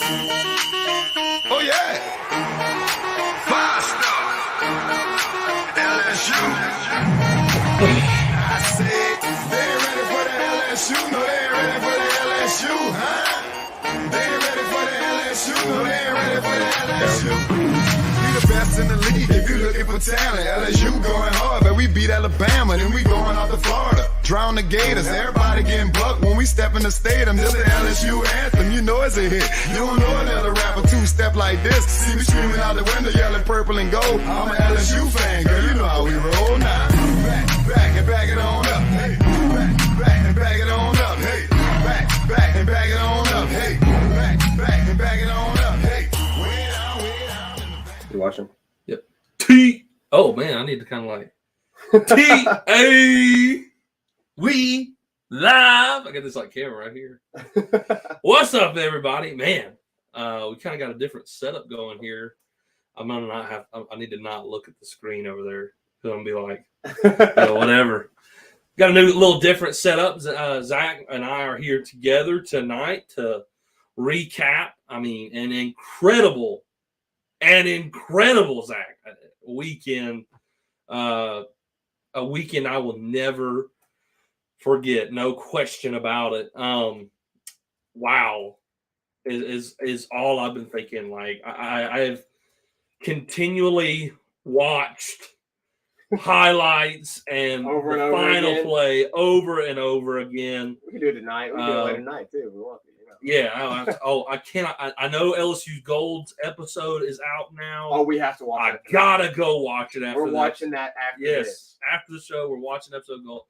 Oh, yeah. Five-star. LSU. I said, they ain't ready for the LSU. No, they ain't ready for the LSU, huh? They ain't ready for the LSU. No, they ain't ready for the LSU. We the best in the league if you looking for talent. LSU going hard, but we beat Alabama, then we going out to Florida. Drown the Gators, everybody getting bucked when we step in the stadium. This the LSU anthem, you know it's a hit. You don't know another rapper two-step like this. See me screaming out the window, yelling purple and gold. I'm an LSU fan, girl, you know how we roll now. Back and back it on up, hey. Back and back it on up, hey. Back and back it on up, hey. Back and back it on up, hey. Way down in the back. You watching? Yep. Oh man, I need to kind of like T-A. We live. I got this like camera right here. What's up, everybody? Man, we kind of got a different setup going here. I'm gonna not have. I need to not look at the screen over there because I'm gonna be like, whatever. Got a new little different setup. Zach and I are here together tonight to recap. I mean, an incredible Zach weekend. A weekend I will never forget, no question about it. Wow, is all I've been thinking. Like I have continually watched highlights and Over the and over final again. play over and over again. We can do it tonight. We can do it later tonight too. If we want to. Yeah. I cannot. I know LSU Gold's episode is out now. Oh, we have to watch I it. gotta go watch it after. We're watching that after this. After the show, we're watching episode Gold.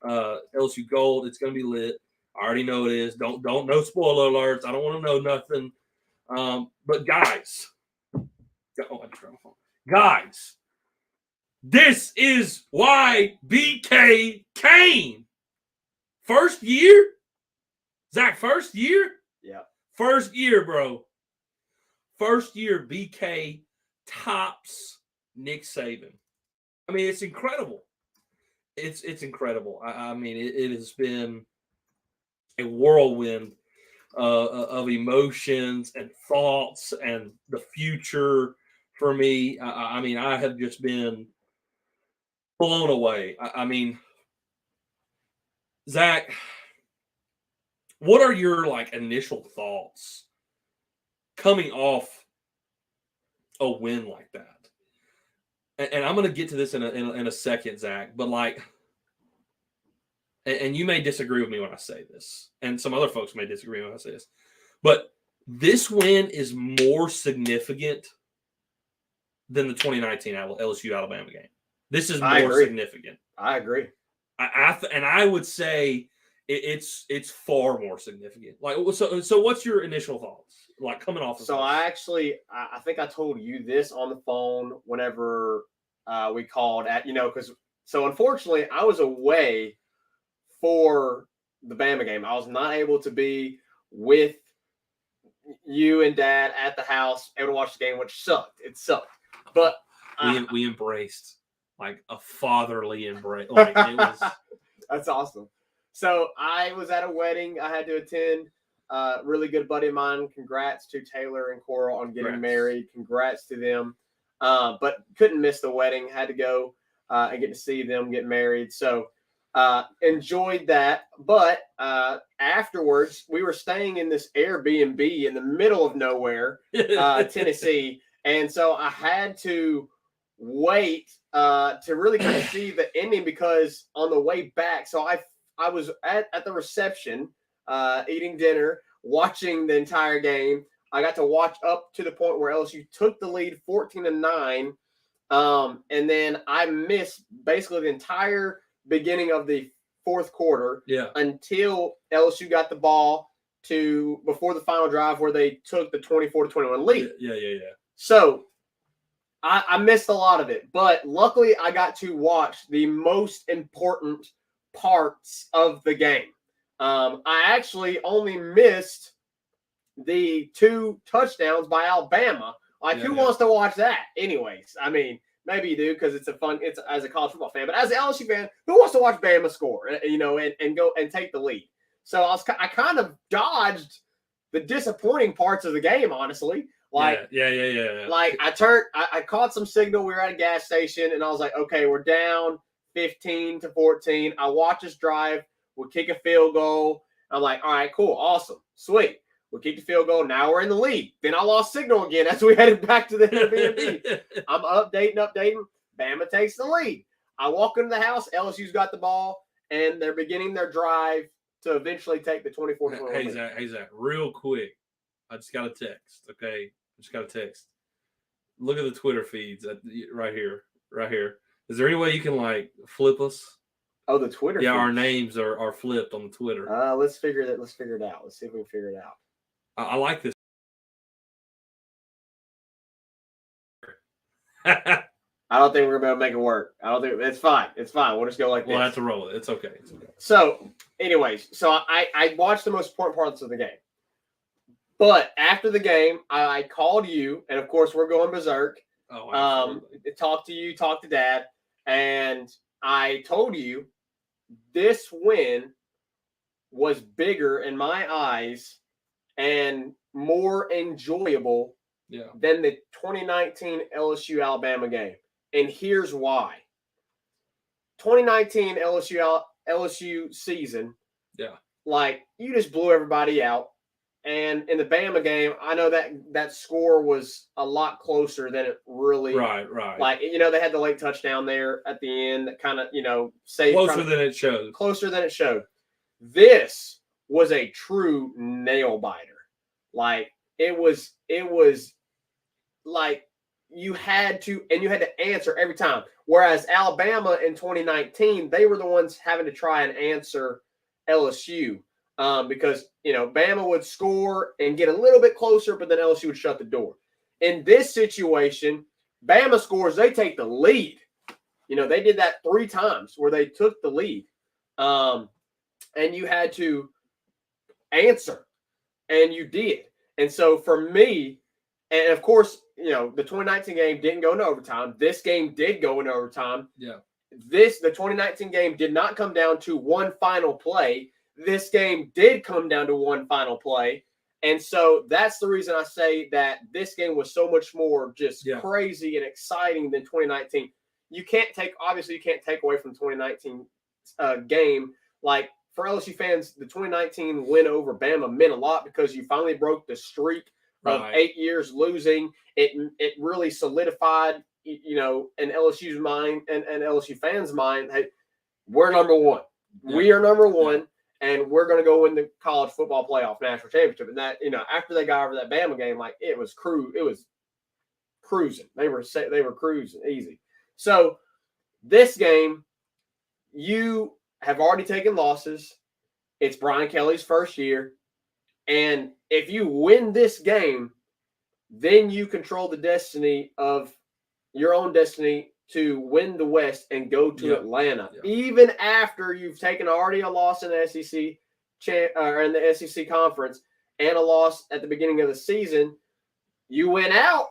LSU Gold. It's gonna be lit. I already know it is. Don't no spoiler alerts. I don't want to know nothing. But guys, this is why BK came. First year, Zach. First year. Yeah. First year, bro. First year, BK tops Nick Saban. I mean, it's incredible. It's incredible. I mean, it has been a whirlwind of emotions and thoughts and the future for me. I mean, I have just been blown away. I mean, Zach, what are your like initial thoughts coming off a win like that? And I'm going to get to this in a second, Zach. But like, and you may disagree with me when I say this, and some other folks may disagree when I say this, but this win is more significant than the 2019 LSU Alabama game. This is more significant. I agree. I would say it's far more significant. Like, so what's your initial thoughts? Like coming off of So this? I think I told you this on the phone whenever we called because unfortunately I was away for the Bama game. I was not able to be with you and Dad at the house, able to watch the game, which sucked. It sucked. But we embraced like a fatherly embrace. Like it was. That's awesome. So I was at a wedding I had to attend. Really good buddy of mine. Congrats to Taylor and Coral on getting married. Congrats to them. But couldn't miss the wedding. Had to go and get to see them get married. So enjoyed that. But afterwards, we were staying in this Airbnb in the middle of nowhere, Tennessee. And so I had to wait to really kind of see the ending because on the way back, so I was at the reception eating dinner, watching the entire game. I got to watch up to the point where LSU took the lead 14-9. And then I missed basically the entire beginning of the fourth quarter until LSU got the ball before the final drive where they took the 24-21 lead. Yeah. So I missed a lot of it, but luckily I got to watch the most important parts of the game. I actually only missed the 2 touchdowns by Alabama. Who wants to watch that? Anyways, I mean, maybe you do because it's as a college football fan, but as an LSU fan, who wants to watch Bama score, and go and take the lead? So I kind of dodged the disappointing parts of the game, honestly. Like, yeah. Like I caught some signal. We were at a gas station, and I was like, okay, we're down 15-14. I watch us drive. We kick a field goal. I'm like, all right, cool, awesome, sweet. We kicked the field goal. Now we're in the lead. Then I lost signal again as we headed back to the Airbnb. I'm updating. Bama takes the lead. I walk into the house. LSU's got the ball, and they're beginning their drive to eventually take the 24-21 Hey, lead. Zach, real quick. I just got a text, okay? Look at the Twitter feeds right here. Is there any way you can like flip us? Oh, the Twitter. Yeah, feeds. our names are flipped on the Twitter. Let's figure it out. Let's see if we can figure it out. I like this. I don't think we're gonna be able to make it work. I don't think it's fine. It's fine. We'll just go like this. We'll have to roll it. It's okay. So, anyways, I watched the most important parts of the game. But after the game, I called you, and of course we're going berserk. Oh, absolutely. Talk to Dad, and I told you this win was bigger in my eyes and more enjoyable than the 2019 LSU Alabama game. And here's why. 2019 LSU season, like you just blew everybody out. And in the Bama game, I know that score was a lot closer than it really. Right. Like, they had the late touchdown there at the end that kind of, saved. Closer than it showed. Closer than it showed. This was a true nail biter. Like, it was like you had to answer every time. Whereas Alabama in 2019, they were the ones having to try and answer LSU. Because, Bama would score and get a little bit closer, but then LSU would shut the door. In this situation, Bama scores, they take the lead. They did that 3 times where they took the lead. And you had to answer, and you did. And so for me, and of course, the 2019 game didn't go into overtime. This game did go into overtime. Yeah. The 2019 game did not come down to one final play. This game did come down to one final play. And so that's the reason I say that this game was so much more just crazy and exciting than 2019. You can't take away from 2019 game. Like, for LSU fans, the 2019 win over Bama meant a lot because you finally broke the streak of 8 years losing. It really solidified, in LSU's mind and LSU fans' mind, hey, we're number one. Yeah. We are number one. And we're going to go win the college football playoff national championship. And that, after they got over that Bama game, like it was cruising. They were cruising easy. So this game, you have already taken losses. It's Brian Kelly's first year. And if you win this game, then you control the destiny of your own destiny to win the West and go to Atlanta, even after you've taken already a loss in the SEC or in the SEC conference and a loss at the beginning of the season. You win out.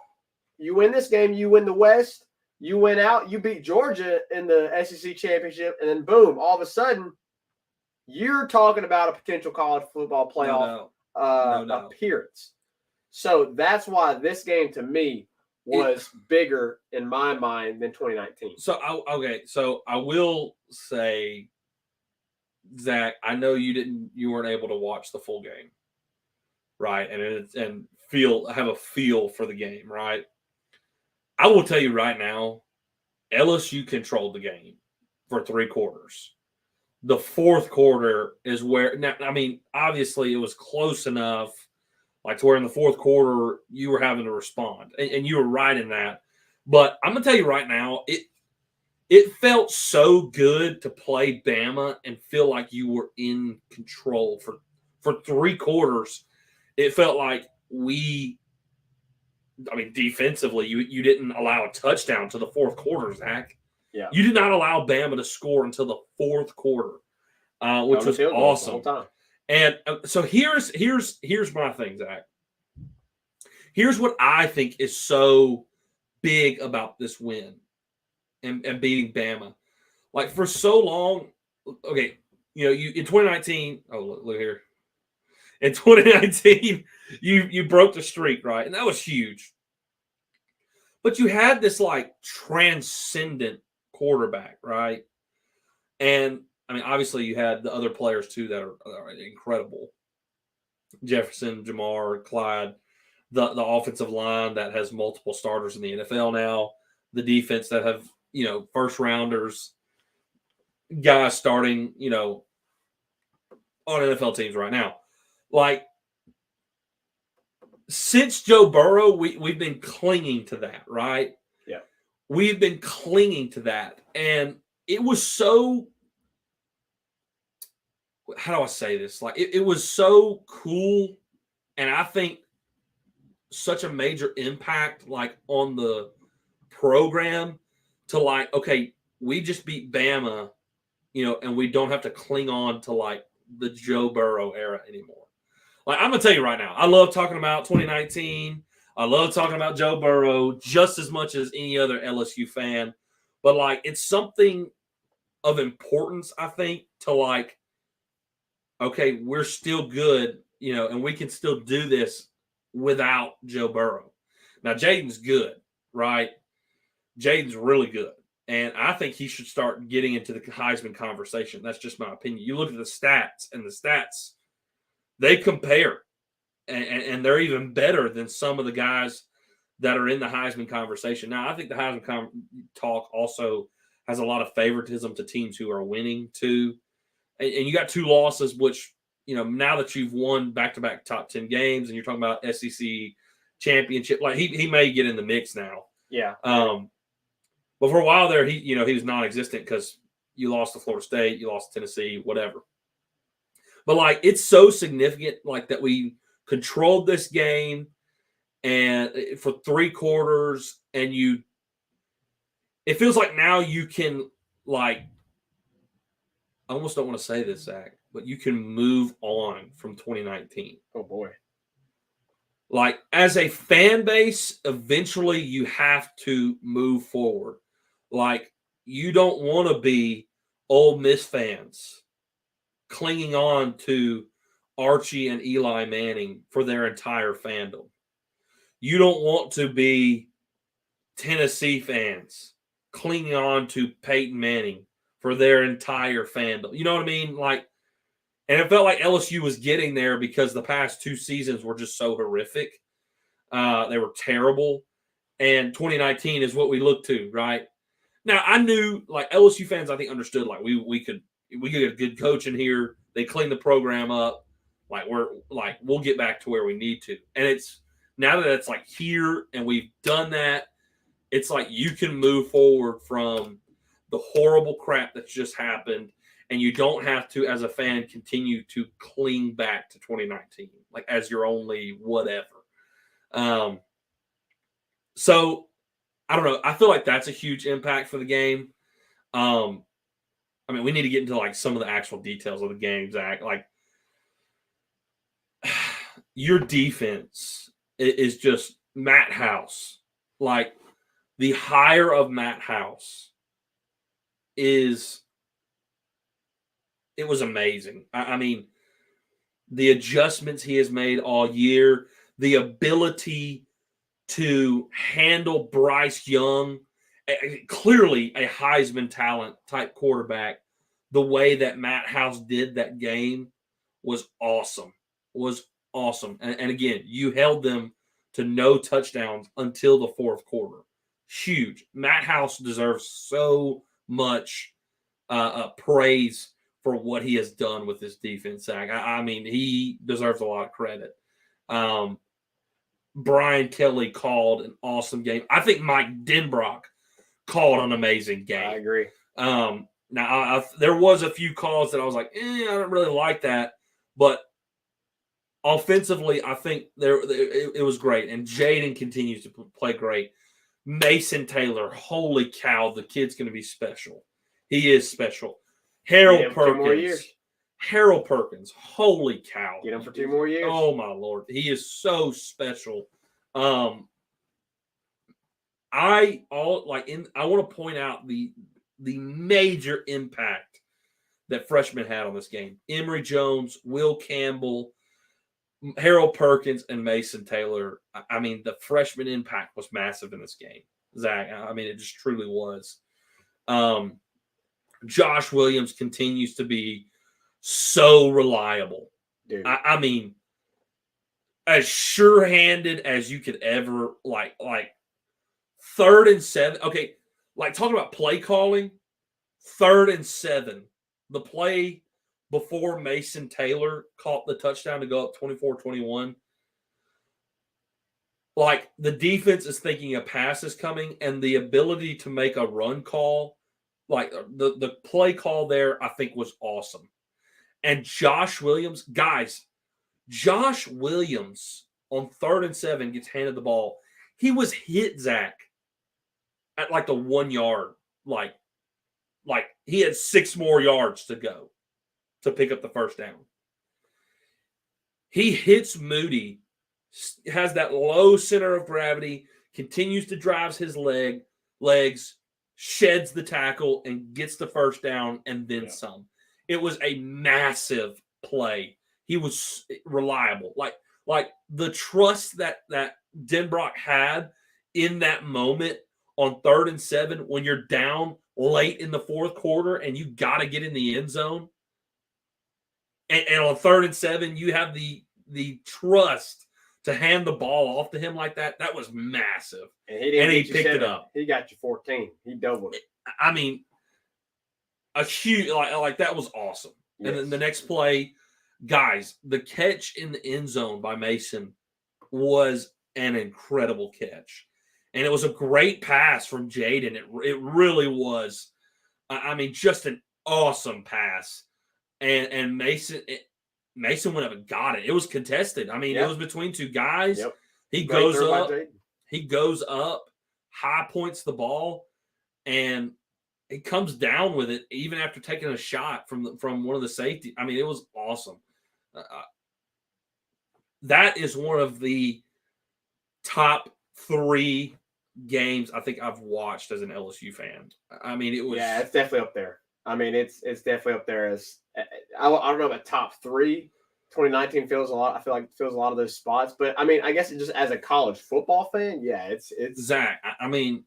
You win this game. You win the West. You win out. You beat Georgia in the SEC championship, and then boom! All of a sudden, you're talking about a potential college football playoff appearance. So that's why this game to me was bigger in my mind than 2019. So I will say, Zach, I know you weren't able to watch the full game, right? And have a feel for the game, right? I will tell you right now, LSU controlled the game for 3 quarters. The fourth quarter is where now, I mean, obviously it was close enough. Like to where in the fourth quarter, you were having to respond. And you were right in that. But I'm going to tell you right now, it felt so good to play Bama and feel like you were in control for 3 quarters. It felt like defensively, you didn't allow a touchdown to the fourth quarter, Zach. Yeah. You did not allow Bama to score until the fourth quarter, which was awesome. The whole time. And so here's my thing, Zach. Here's what I think is so big about this win and beating Bama. Like for so long, okay, you in 2019. Oh, look here. In 2019, you broke the streak, right? And that was huge. But you had this like transcendent quarterback, right? And I mean, obviously, you had the other players too that are incredible. Jefferson, Jamar, Clyde, the offensive line that has multiple starters in the NFL now, the defense that have, first rounders, guys starting, on NFL teams right now. Like, since Joe Burrow, we've been clinging to that, right? Yeah. We've been clinging to that. And it was so, how do I say this? Like, it was so cool. And I think such a major impact, like, on the program to, like, okay, we just beat Bama, and we don't have to cling on to, like, the Joe Burrow era anymore. Like, I'm going to tell you right now, I love talking about 2019. I love talking about Joe Burrow just as much as any other LSU fan. But, like, it's something of importance, I think, to, like, okay, we're still good, and we can still do this without Joe Burrow. Now, Jaden's good, right? Jaden's really good. And I think he should start getting into the Heisman conversation. That's just my opinion. You look at the stats, and the stats, they compare. And they're even better than some of the guys that are in the Heisman conversation. Now, I think the Heisman talk also has a lot of favoritism to teams who are winning, too. And you got 2 losses, which, now that you've won back-to-back top 10 games and you're talking about SEC championship, like he may get in the mix now. Yeah. But for a while there, he was non-existent because you lost to Florida State, you lost to Tennessee, whatever. But, like, it's so significant, like, that we controlled this game and for 3 quarters, and it feels like now you can, like, I almost don't want to say this, Zach, but you can move on from 2019. Oh, boy. Like, as a fan base, eventually you have to move forward. Like, you don't want to be Ole Miss fans clinging on to Archie and Eli Manning for their entire fandom. You don't want to be Tennessee fans clinging on to Peyton Manning for their entire fandom. You know what I mean? Like, and it felt like LSU was getting there because the past 2 seasons were just so horrific. They were terrible. And 2019 is what we look to, right? Now, I knew, like, LSU fans, I think, understood, like, we could get a good coach in here. They clean the program up. We'll get back to where we need to. And it's now that it's, like, here and we've done that, it's like you can move forward from the horrible crap that's just happened, and you don't have to, as a fan, continue to cling back to 2019, like, as your only whatever. So, I don't know. I feel like that's a huge impact for the game. I mean, we need to get into, like, some of the actual details of the game, Zach. Like, your defense is just Matt House. Like, the hire of Matt House it was amazing. I mean, the adjustments he has made all year, the ability to handle Bryce Young, clearly a Heisman talent type quarterback, the way that Matt House did that game was awesome. And again, you held them to no touchdowns until the 4th quarter. Huge. Matt House deserves so much praise for what he has done with this defense, Zach. I mean, he deserves a lot of credit. Brian Kelly called an awesome game. I think Mike Denbrock called an amazing game. I agree. Now, there was a few calls that I was like, I don't really like that. But offensively, I think it was great. And Jaden continues to play great. Mason Taylor, holy cow, the kid's going to be special. He is special. Harold Perkins, holy cow. Get him for 2 more years. Oh, my Lord. He is so special. I want to point out the major impact that freshmen had on this game. Emory Jones, Will Campbell, Harold Perkins and Mason Taylor, I mean, the freshman impact was massive in this game, Zach. I mean, it just truly was. Josh Williams continues to be so reliable. Dude. I mean, as sure-handed as you could ever, like 3rd and 7. Okay, like talking about play calling, 3rd and 7. The play before Mason Taylor caught the touchdown to go up 24-21. Like, the defense is thinking a pass is coming, and the ability to make a run call, like the play call there, I think was awesome. And Josh Williams, guys, Josh Williams on 3rd and 7 gets handed the ball. He was hit, Zach, at like the 1 yard. Like he had 6 more yards to go to pick up the first down. He hits Moody, has that low center of gravity, continues to drive his legs, sheds the tackle, and gets the first down and then some. It was a massive play. He was reliable. Like the trust that Denbrock had in that moment on 3rd and 7 when you're down late in the 4th quarter and you got to get in the end zone. And on 3rd and 7, you have the trust to hand the ball off to him like that. That was massive. And he picked it up. He got you 14. He doubled it. I mean, a huge, like that was awesome. Yes. And then the next play, guys, the catch in the end zone by Mason was an incredible catch. And it was a great pass from Jaden. It really was. I mean, just an awesome pass. And Mason went up and got it. It was contested. I mean, it was between 2 guys. Yep. He goes up, high points the ball, and he comes down with it even after taking a shot from one of the safety. I mean, it was awesome. That is one of the top 3 games I think I've watched as an LSU fan. I mean, it was. Yeah, it's definitely up there. I mean, it's definitely up there as I don't know about top 3. 2019 feels a lot. I feel like it feels a lot of those spots, but I mean, I guess just as a college football fan, yeah, it's Zach. I mean,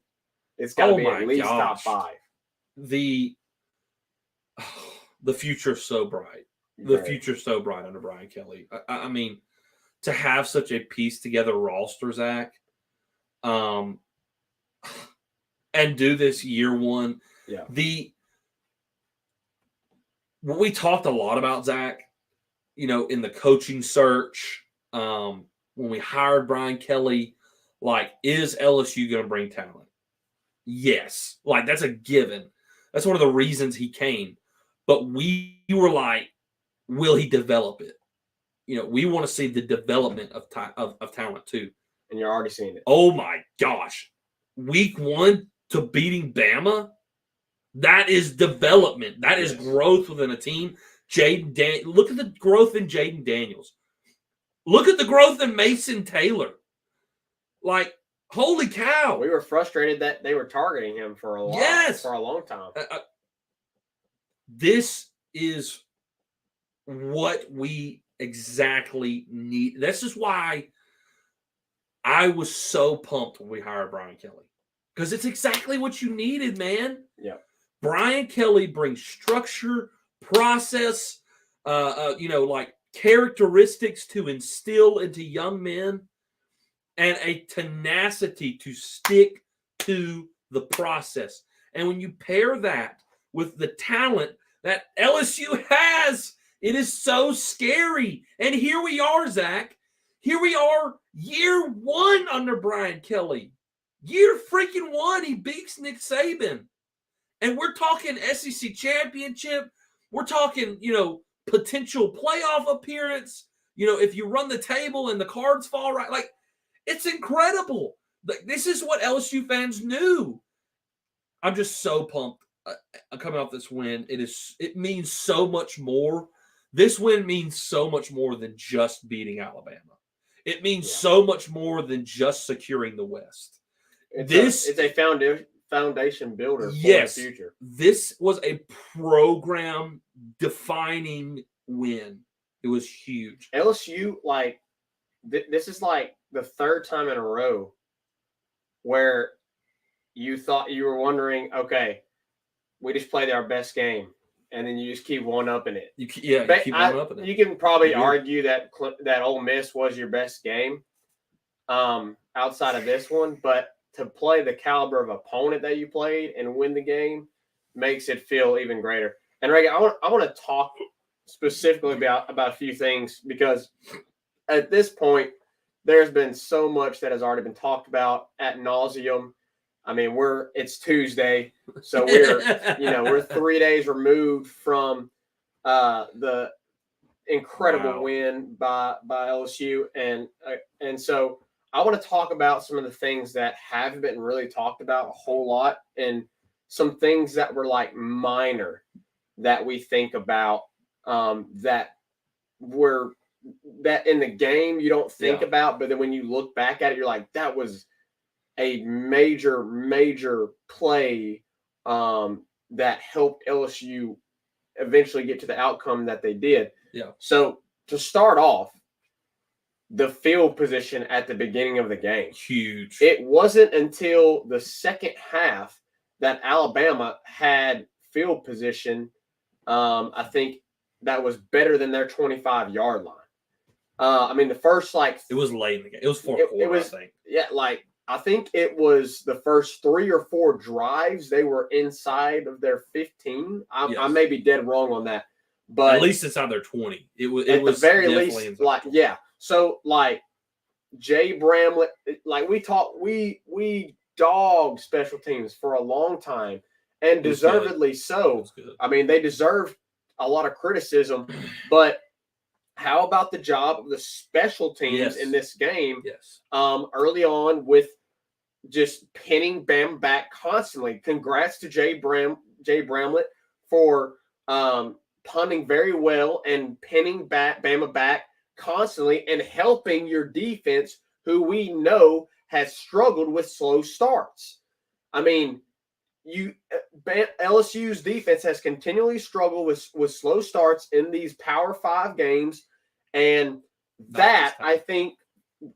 it's got to be at least top 5. The future's so bright. The future's so bright under Brian Kelly. I mean, to have such a pieced together roster, Zach, and do this year one. Yeah. What we talked a lot about, Zach, in the coaching search, when we hired Brian Kelly, like, is LSU going to bring talent? Yes. Like, that's a given. That's one of the reasons he came. But we were like, will he develop it? We want to see the development of talent too. And you're already seeing it. Oh, my gosh. Week 1 to beating Bama, that is development. That is growth within a team. Look at the growth in Jaden Daniels. Look at the growth in Mason Taylor. Like, holy cow. We were frustrated that they were targeting him for a long time. This is what we exactly need. This is why I was so pumped when we hired Brian Kelly. Because it's exactly what you needed, man. Yeah. Brian Kelly brings structure, process, like characteristics to instill into young men and a tenacity to stick to the process. And when you pair that with the talent that LSU has, it is so scary. And here we are, Zach. Here we are, year 1 under Brian Kelly. Year freaking 1, he beats Nick Saban. And we're talking SEC championship. We're talking, potential playoff appearance. If you run the table and the cards fall right, like, it's incredible. This is what LSU fans knew. I'm just so pumped coming off this win. It means so much more. This win means so much more than just beating Alabama. It means so much more than just securing the West. It's a foundation builder for the future. This was a program-defining win. It was huge. LSU, like, this is like the third time in a row where you thought you were wondering, okay, we just played our best game, and then you just keep one-upping it. You keep one-upping it. You can probably argue that Ole Miss was your best game outside of this one, but to play the caliber of opponent that you played and win the game makes it feel even greater. And Reagan, I want to talk specifically about a few things, because at this point, there's been so much that has already been talked about ad nauseum. I mean, it's Tuesday, so we're 3 days removed from the incredible win by LSU, and so I want to talk about some of the things that haven't been really talked about a whole lot, and some things that were like minor that we think about that in the game you don't think about, but then when you look back at it, you're like, that was a major play that helped LSU eventually get to the outcome that they did. Yeah. So to start off, the field position at the beginning of the game. Huge. It wasn't until the second half that Alabama had field position, I think, that was better than their 25-yard line. I mean, the first, it was late in the game. It was fourth quarter, I think. Yeah, I think it was the first 3 or 4 drives, they were inside of their 15. I may be dead wrong on that. But at least inside their 20. It was the very least, So, Jay Bramlett, we dogged special teams for a long time, and deservedly so. I mean, they deserved a lot of criticism, but how about the job of the special teams in this game? Yes. Early on, with just pinning Bama back constantly. Congrats to Jay Bramlett for punting very well and pinning Bama back constantly and helping your defense, who we know has struggled with slow starts. I mean, LSU's defense has continually struggled with slow starts in these Power 5 games, and that, I think,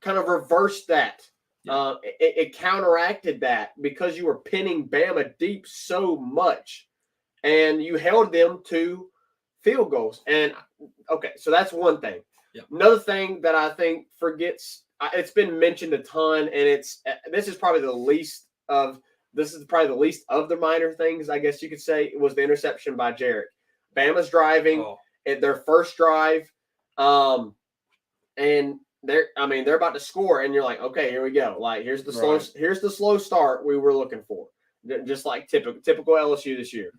kind of reversed that. Yeah. It counteracted that because you were pinning Bama deep so much, and you held them to field goals. And okay, so that's one thing. Yeah. Another thing that I think it's been mentioned a ton, and this is probably the least of the minor things, I guess you could say. It was the interception by Jarek. Bama's driving at their first drive, and they're about to score, and you're like, okay, here we go. Like, here's the slow start we were looking for, just like typical LSU this year.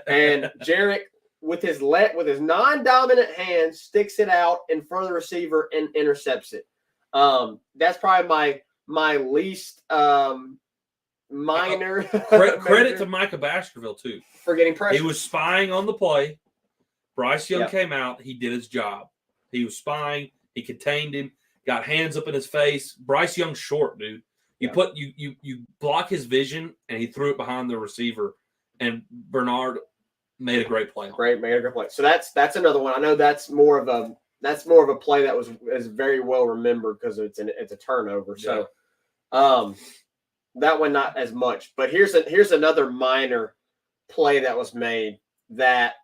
And Jarek, with his non-dominant hand, sticks it out in front of the receiver and intercepts it. That's probably my least minor. Credit to Micah Baskerville too for getting pressure. He was spying on the play. Bryce Young came out. He did his job. He was spying. He contained him. Got hands up in his face. Bryce Young's short, dude. You block his vision, and he threw it behind the receiver, and Bernard made a great play. Made a great play. So that's another one. I know that's more of a play that is very well remembered because it's a turnover. So, that one not as much. But here's another minor play that was made that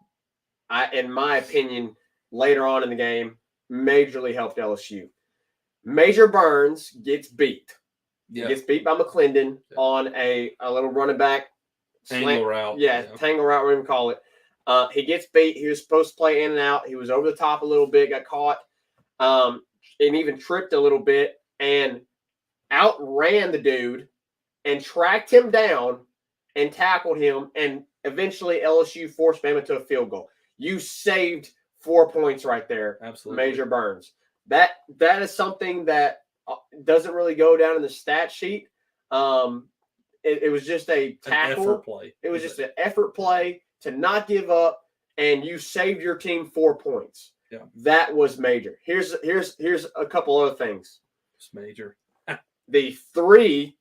in my opinion, later on in the game, majorly helped LSU. Major Burns gets beat. Yeah. He gets beat by McClendon on a little running back tangle route. Tangle route, we're going to call it. He gets beat. He was supposed to play in and out. He was over the top a little bit, got caught, and even tripped a little bit, and outran the dude and tracked him down and tackled him, and eventually LSU forced Bama to a field goal. You saved 4 points right there. Absolutely. Major Burns. That is something that doesn't really go down in the stat sheet. It was just a tackle. An effort play. It was just an effort play to not give up, and you saved your team 4 points. Yeah. That was major. Here's a couple other things. It's major. The three,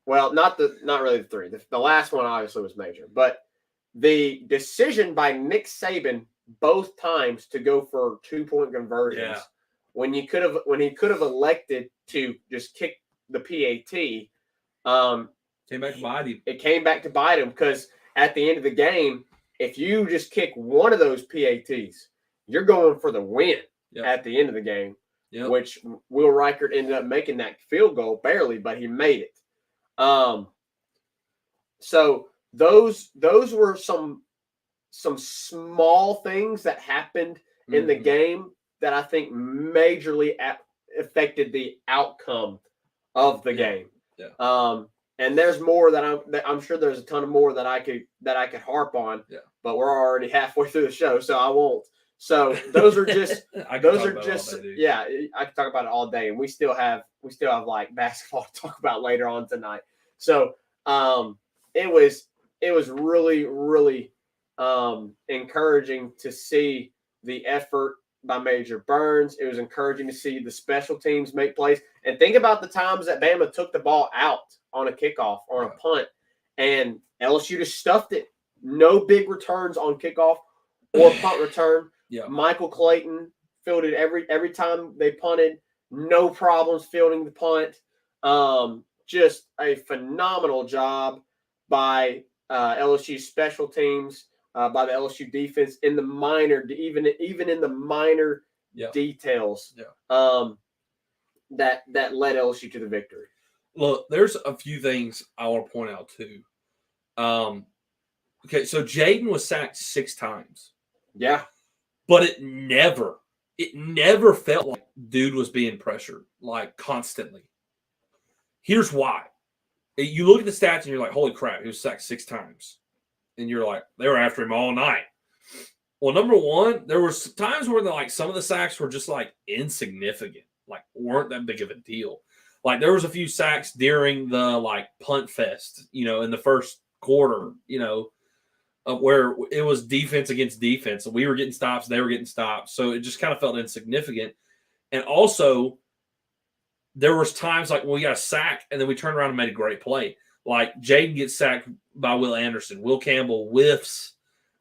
well, not really the three. The last one obviously was major, but the decision by Nick Saban both times to go for 2-point conversions when he could have elected to just kick the PAT. Came back to bite him. It came back to bite him because at the end of the game, if you just kick one of those PATs, you're going for the win at the end of the game. Yep. Which Will Reichert ended up making that field goal barely, but he made it. So those were some small things that happened in the game that I think majorly affected the outcome of the game. Yeah. And there's more that I'm sure there's a ton of more that I could harp on. Yeah. But we're already halfway through the show, so I won't. So those are just I can talk about it all day, and we still have like basketball to talk about later on tonight. So it was really, really encouraging to see the effort by Major Burns. It was encouraging to see the special teams make plays. And think about the times that Bama took the ball out on a kickoff or a punt, and LSU just stuffed it. No big returns on kickoff or punt return. Yeah. Michael Clayton fielded every time they punted. No problems fielding the punt. Just a phenomenal job by LSU special teams, by the LSU defense in the minor, even in the minor details. Yeah. That led LSU to the victory. Look, there's a few things I want to point out too. Okay, so Jaden was sacked 6 times. Yeah. But it never felt like dude was being pressured, like constantly. Here's why. You look at the stats and you're like, holy crap, he was sacked 6 times. And you're like, they were after him all night. Well, number one, there were times where some of the sacks were just like insignificant, like weren't that big of a deal. Like there was a few sacks during the punt fest, in the first quarter, where it was defense against defense. And we were getting stops, they were getting stops. So it just kind of felt insignificant. And also, there was times when we got a sack and then we turned around and made a great play. Like Jaden gets sacked by Will Anderson. Will Campbell whiffs,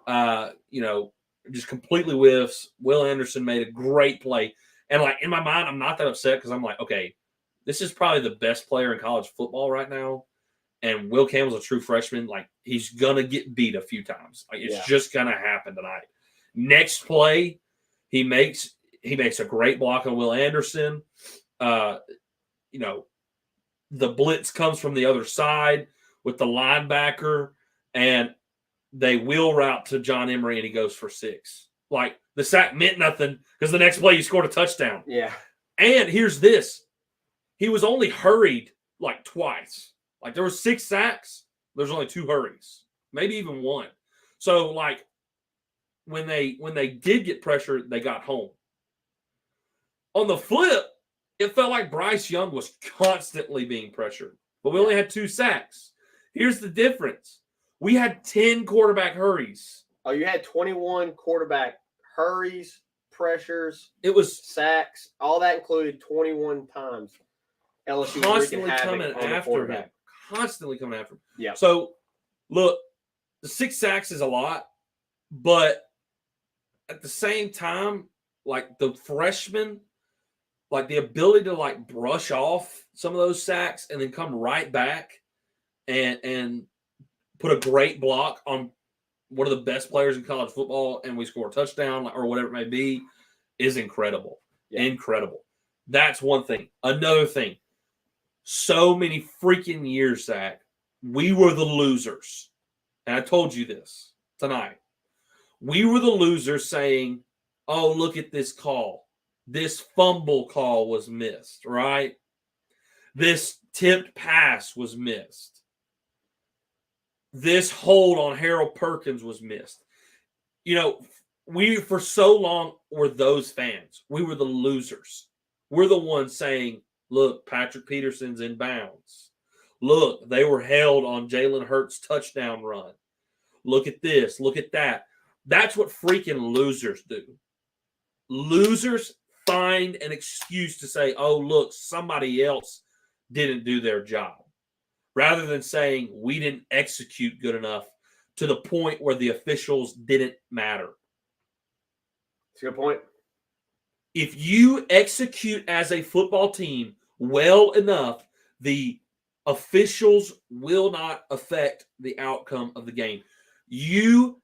just completely whiffs. Will Anderson made a great play. And in my mind, I'm not that upset because I'm like, okay, this is probably the best player in college football right now. And Will Campbell's a true freshman. He's going to get beat a few times. It's just going to happen tonight. Next play, he makes a great block on Will Anderson. The blitz comes from the other side with the linebacker, and they wheel route to John Emery, and he goes for 6. The sack meant nothing because the next play he scored a touchdown. Yeah. And here's this. He was only hurried twice. There were 6 sacks. There's only 2 hurries, maybe even 1. So when they did get pressure, they got home. On the flip, it felt like Bryce Young was constantly being pressured, but we only had 2 sacks. Here's the difference. We had 10 quarterback hurries. Oh, you had 21 quarterback hurries, pressures. It was sacks. All that included 21 times. LSU constantly coming after him. Constantly coming after him. Yeah. So, look, the 6 sacks is a lot, but at the same time, the freshmen, the ability to brush off some of those sacks and then come right back and put a great block on one of the best players in college football and we score a touchdown or whatever it may be is incredible. Yeah. Incredible. That's one thing. Another thing. So many freaking years, Zach, we were the losers. And I told you this tonight. We were the losers saying, oh, look at this call. This fumble call was missed, right? This tipped pass was missed. This hold on Harold Perkins was missed. We for so long were those fans. We were the losers. We're the ones saying, look, Patrick Peterson's in bounds. Look, they were held on Jalen Hurts' touchdown run. Look at this. Look at that. That's what freaking losers do. Losers find an excuse to say, oh, look, somebody else didn't do their job. Rather than saying we didn't execute good enough to the point where the officials didn't matter. That's a good point. if you execute as a football team well enough, the officials will not affect the outcome of the game. You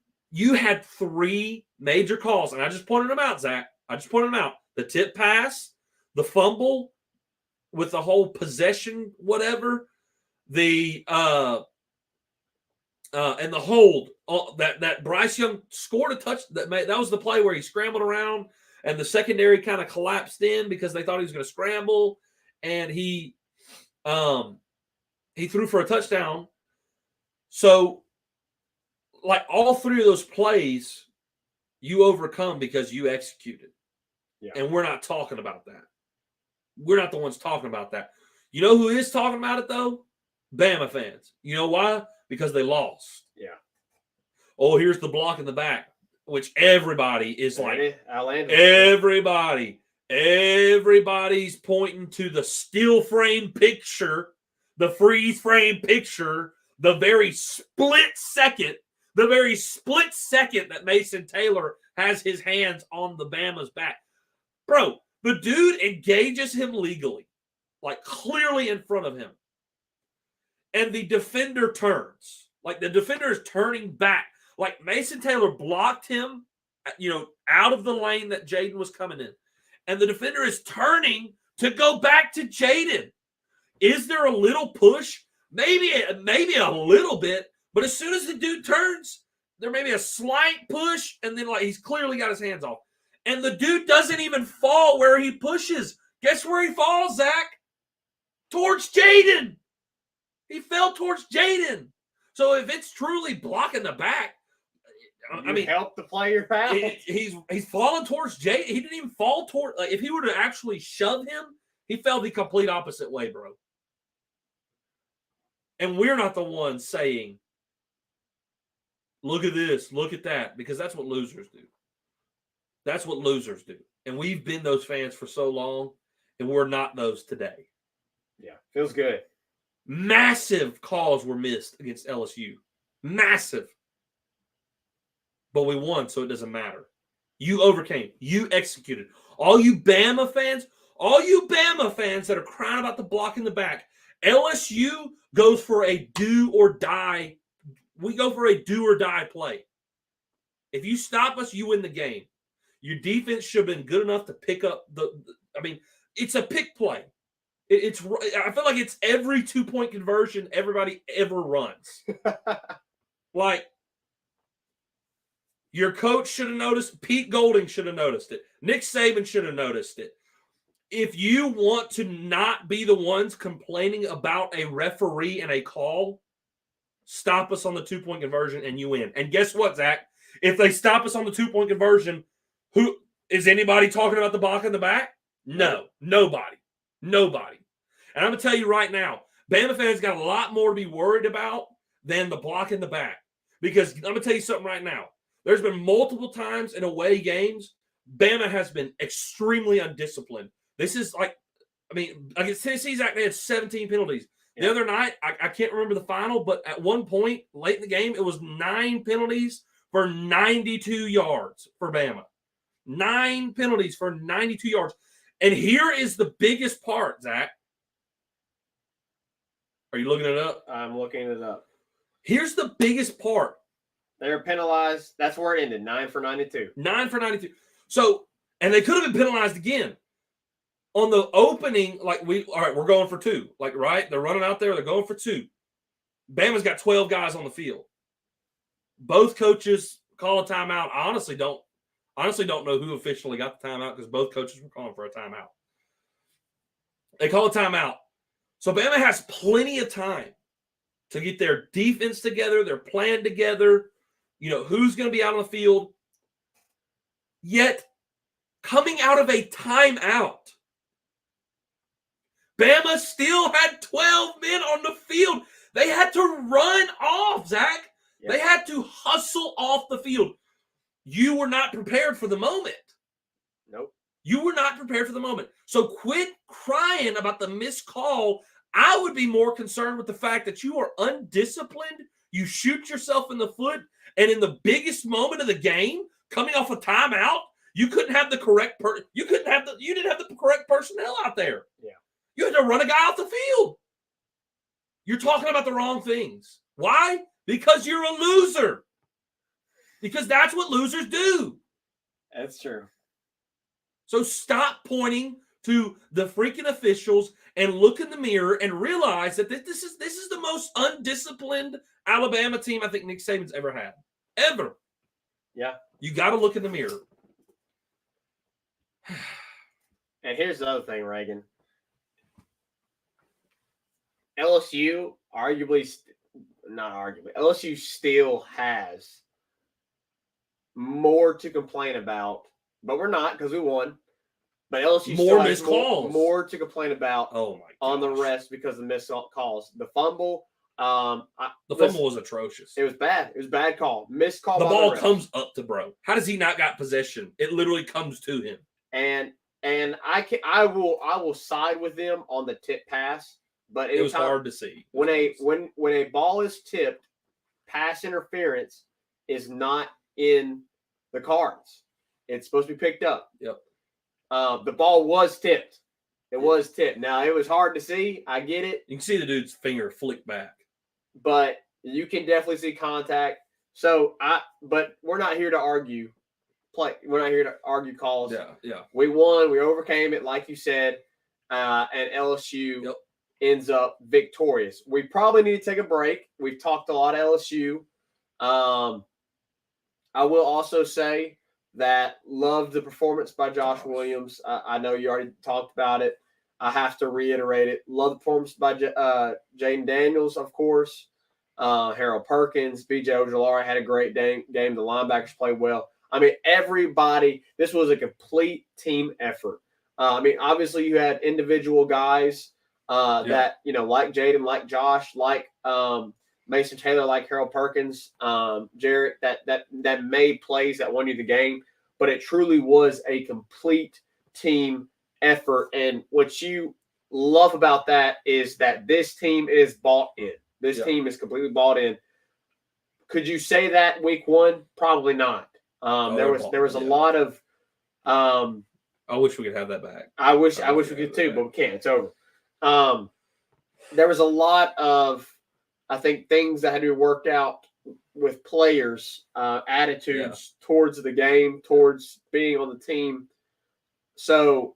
had 3 major calls, and I just pointed them out, Zach. I just pointed them out. The tip pass, the fumble with the whole possession, whatever, the and the hold that Bryce Young scored a touch that was the play where he scrambled around and the secondary kind of collapsed in because they thought he was going to scramble, and he threw for a touchdown. So, like, all 3 of those plays, you overcome because you executed. Yeah. And we're not talking about that. We're not the ones talking about that. You know who is talking about it, though? Bama fans. You know why? Because they lost. Yeah. Oh, here's the block in the back, which everybody is like, everybody's pointing to the still frame picture, the freeze frame picture, the very split second that Mason Taylor has his hands on the Bama's back. Bro, the dude engages him legally, like clearly in front of him. And the defender turns. Like the defender is turning back. Like Mason Taylor blocked him, out of the lane that Jaden was coming in. And the defender is turning to go back to Jaden. Is there a little push? Maybe a little bit. But as soon as the dude turns, there may be a slight push. And then he's clearly got his hands off. And the dude doesn't even fall where he pushes. Guess where he falls, Zach? Towards Jaden. He fell towards Jaden. So if it's truly blocking the back, help the player out. He's falling towards Jaden. He didn't even fall toward. If he were to actually shove him, he fell the complete opposite way, bro. And we're not the ones saying, "Look at this, look at that," because that's what losers do. That's what losers do. And we've been those fans for so long, and we're not those today. Yeah, feels good. Massive calls were missed against LSU. Massive. But we won, so it doesn't matter. You overcame. You executed. All you Bama fans that are crying about the block in the back, LSU goes for a do or die. We go for a do or die play. If you stop us, you win the game. Your defense should have been good enough to pick up it's a pick play. I feel like it's every 2-point conversion everybody ever runs. Like, your coach should have noticed. Pete Golding should have noticed it. Nick Saban should have noticed it. If you want to not be the ones complaining about a referee and a call, stop us on the 2-point conversion and you win. And guess what, Zach? If they stop us on the 2-point conversion, who is anybody talking about the block in the back? No, nobody. And I'm going to tell you right now, Bama fans got a lot more to be worried about than the block in the back. Because I'm going to tell you something right now. There's been multiple times in away games, Bama has been extremely undisciplined. This is against Tennessee, Zach, they had 17 penalties. The other night, I can't remember the final, but at one point late in the game, it was 9 penalties for 92 yards for Bama. 9 penalties for 92 yards. And here is the biggest part, Zach. Are you looking it up? I'm looking it up. Here's the biggest part. They were penalized. That's where it ended. 9 for 92. 9 for 92. So, and they could have been penalized again. On the opening, we're going for 2. Right? They're running out there. They're going for 2. Bama's got 12 guys on the field. Both coaches call a timeout. I honestly don't know who officially got the timeout because both coaches were calling for a timeout. They call a timeout. So Bama has plenty of time to get their defense together, their plan together, who's going to be out on the field. Yet, coming out of a timeout, Bama still had 12 men on the field. They had to run off, Zach. Yep. They had to hustle off the field. You were not prepared for the moment. Nope. You were not prepared for the moment. So quit crying about the missed call. I would be more concerned with the fact that you are undisciplined. You shoot yourself in the foot. And in the biggest moment of the game, coming off a timeout, You couldn't have the correct you didn't have the correct personnel out there. Yeah. You had to run a guy off the field. You're talking about the wrong things. Why? Because you're a loser. Because that's what losers do. That's true. So stop pointing to the freaking officials and look in the mirror and realize that this is the most undisciplined Alabama team I think Nick Saban's ever had. Ever. Yeah. You got to look in the mirror. And here's the other thing, Reagan. LSU, LSU still has more to complain about, but we're not because we won. But LSU More still has missed calls. more to complain about Oh my on the gosh. rest because of missed calls. The fumble. The fumble was atrocious. It was bad. It was a bad call. Missed call. The ball comes up to bro. How does he not got possession? It literally comes to him. And I will side with them on the tip pass. But it was hard to see. When a ball is tipped, pass interference is not in the cards. It's supposed to be picked up. Yep. The ball was tipped. It was tipped. Now, it was hard to see. I get it. You can see the dude's finger flick back. But you can definitely see contact. So, but we're not here to argue play. We're not here to argue calls. Yeah. We won. We overcame it, like you said. And LSU ends up victorious. We probably need to take a break. We've talked a lot of LSU. I will also say that loved the performance by Josh Williams. I know you already talked about it. I have to reiterate it. Love the performance by Jaden Daniels, of course. Harold Perkins, B.J. Ojolari had a great game. The linebackers played well. I mean, everybody, this was a complete team effort. Obviously you had individual guys that, like Jaden, like Josh, like Mason Taylor, like Harold Perkins, Jarrett, that made plays that won you the game. But it truly was a complete team effort. And what you love about that is that this team is bought in. This team is completely bought in. Could you say that week one? Probably not. There was a lot of I wish we could have that back. I wish we could too, but we can't. It's over. There was a lot of, I think, things that had to be worked out with players, attitudes towards the game, towards being on the team. So,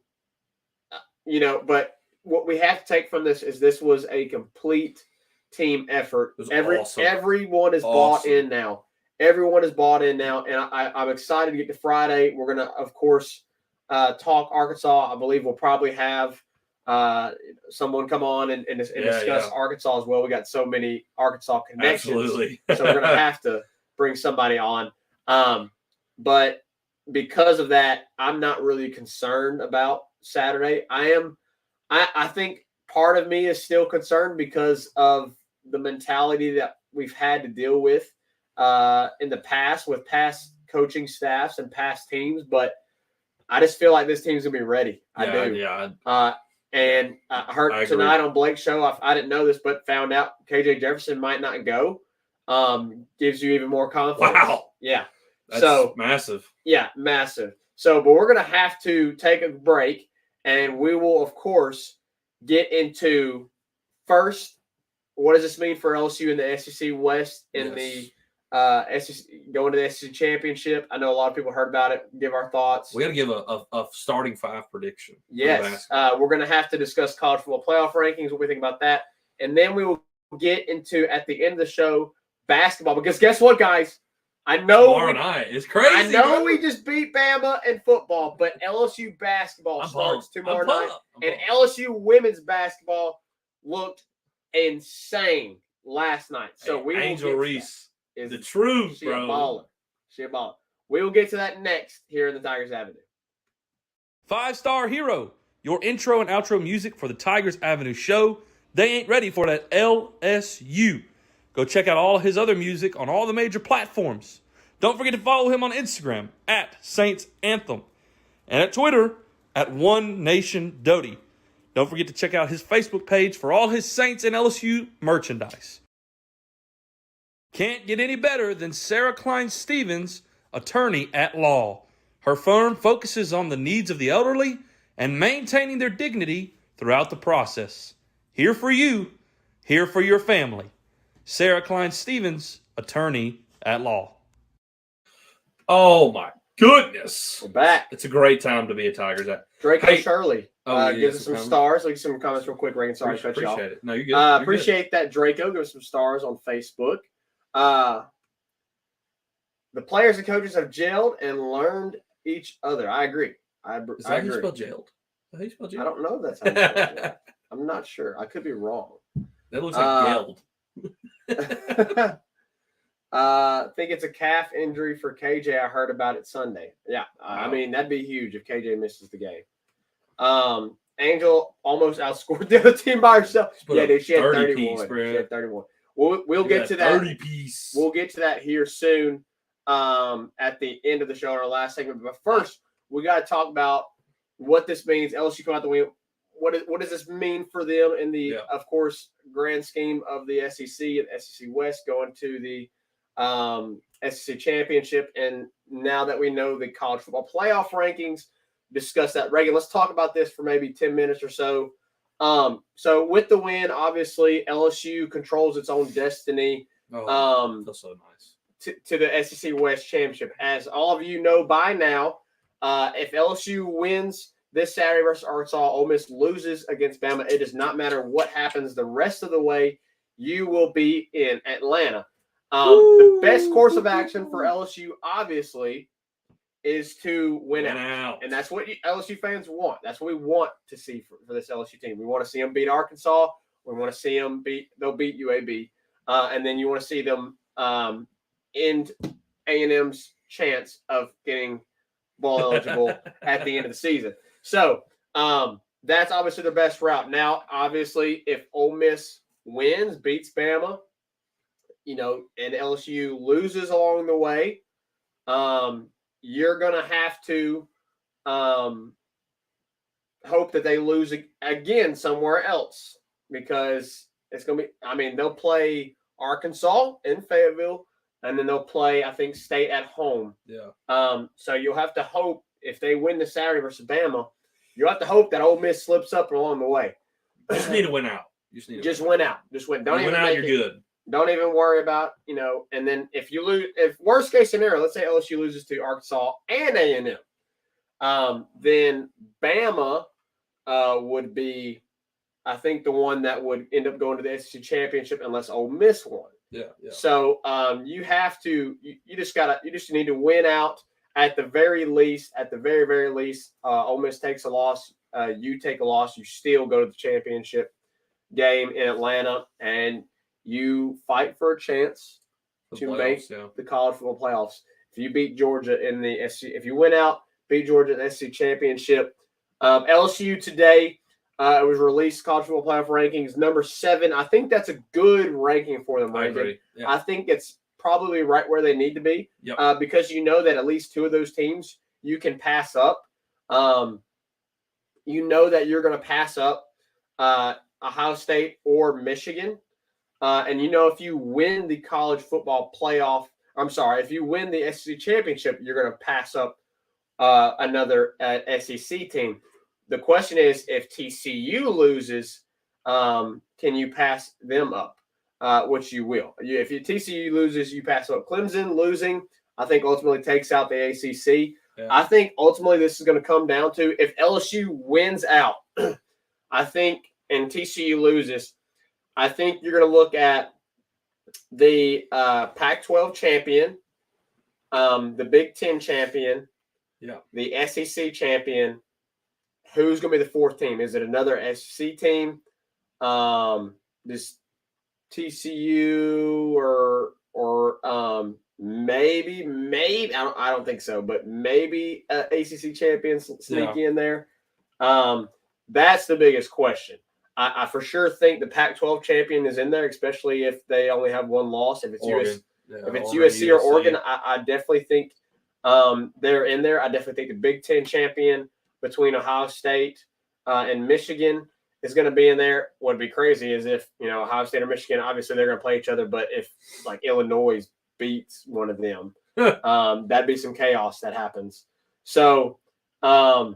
but what we have to take from this is this was a complete team effort. Awesome. Everyone is bought in now. Everyone is bought in now, and I'm excited to get to Friday. We're going to, of course, talk Arkansas. I believe we'll probably have someone come on and discuss Arkansas as well. We got so many Arkansas connections. Absolutely. So we're going to have to bring somebody on. But because of that, I'm not really concerned about Saturday. I think part of me is still concerned because of the mentality that we've had to deal with in the past with past coaching staffs and past teams. But I just feel like this team's going to be ready. I do. Yeah. And I heard tonight on Blake's show, I didn't know this, but found out KJ Jefferson might not go. Gives you even more confidence. Wow. Yeah. That's massive. Yeah, massive. So, but we're going to have to take a break, and we will, of course, get into first, what does this mean for LSU in the SEC West in the SEC, going to the SEC Championship? I know a lot of people heard about it. Give our thoughts. We got to give a starting five prediction. Yes. We're going to have to discuss college football playoff rankings, what we think about that. And then we will get into, at the end of the show, basketball. Because guess what, guys? I know tomorrow night is crazy. I know we just beat Bama in football, but LSU basketball starts tomorrow night. And LSU women's basketball looked insane last night. So we Angel will Reese is the truth, she bro. She a baller. We will get to that next here in the Tigers Avenue. 5-Star Hero, your intro and outro music for the Tigers Avenue show. They ain't ready for that LSU. Go check out all his other music on all the major platforms. Don't forget to follow him on Instagram at Saints Anthem and at Twitter at One Nation Doty. Don't forget to check out his Facebook page for all his Saints and LSU merchandise. Can't get any better than Sarah Klein Stevens, attorney at law. Her firm focuses on the needs of the elderly and maintaining their dignity throughout the process. Here for you, here for your family. Sarah Klein Stevens, attorney at law. Oh my goodness. We're back. It's a great time to be a Tigers. Draco Hey. Shirley gives us some stars. Leave some comments real quick, Reagan. Sorry to cut you off. Appreciate it. No, you're good. You're Appreciate that, Draco. Give us some stars on Facebook. The players and coaches have gelled and learned each other. I agree. Is that how you spell jailed? Is that how you spell jailed? I don't know if that's how you spell jailed. I'm not sure. I could be wrong. That looks like gelled. I think it's a calf injury for KJ. I heard about it Sunday. Yeah, I mean, that'd be huge if KJ misses the game. Angel almost outscored the other team by herself. Yeah, dude, she had 31. She had 31. We'll get to that. 30 piece. We'll get to that here soon at the end of the show in our last segment. But first, we got to talk about what this means. LSU come out the win. What does this mean for them in the, of course, grand scheme of the SEC and SEC West going to the SEC Championship? And now that we know the college football playoff rankings, discuss that. Reagan, let's talk about this for maybe 10 minutes or so. So with the win, obviously, LSU controls its own destiny. Feels so nice. To the SEC West Championship. As all of you know by now, if LSU wins this Saturday versus Arkansas, Ole Miss loses against Bama, it does not matter what happens the rest of the way. You will be in Atlanta. The best course of action for LSU, obviously, is to win out. And that's what LSU fans want. That's what we want to see for this LSU team. We want to see them beat Arkansas. We want to see them they'll beat UAB. And then you want to see them end A&M's chance of getting bowl eligible at the end of the season. So that's obviously the best route. Now, obviously, if Ole Miss wins, beats Bama, and LSU loses along the way, you're going to have to hope that they lose again somewhere else, because it's going to be, they'll play Arkansas in Fayetteville, and then they'll play, I think, State at home. Yeah. So you'll have to hope, if they win the Saturday versus Bama, you'll have to hope that Ole Miss slips up along the way. You just need to win out. Just win out. Just win. Don't even win out, you're good. Don't even worry about, and then if you lose, if worst case scenario, let's say LSU loses to Arkansas and A&M, then Bama would be, I think, the one that would end up going to the SEC Championship unless Ole Miss won. Yeah. So you have to, you just need to win out at the very least. At the very, very least, Ole Miss takes a loss. You take a loss. You still go to the championship game in Atlanta, and you fight for a chance to make the college football playoffs. If you beat Georgia in the SEC, if you win out, beat Georgia in the SEC Championship. LSU today, it was released, college football playoff rankings, number 7. I think that's a good ranking for them. I agree. Yeah. I think it's probably right where they need to be, because you know that at least 2 of those teams you can pass up. You know that you're going to pass up Ohio State or Michigan. And if you win the college football playoff, if you win the SEC Championship, you're going to pass up another SEC team. The question is, if TCU loses, can you pass them up? Which you will. If your TCU loses, you pass up. Clemson losing, I think, ultimately takes out the ACC. Yeah. I think ultimately this is going to come down to, if LSU wins out, I think, and TCU loses, I think you're going to look at the Pac-12 champion, the Big Ten champion, the SEC champion. Who's going to be the 4th team? Is it another SEC team? This TCU or maybe I don't think so, but maybe ACC champions sneak in there. That's the biggest question. I for sure think the Pac-12 champion is in there, especially if they only have 1 loss. If it's USC or Oregon, I definitely think they're in there. I definitely think the Big Ten champion between Ohio State and Michigan is going to be in there. What would be crazy is if, Ohio State or Michigan, obviously they're going to play each other, but if Illinois beats one of them, that'd be some chaos that happens. So, I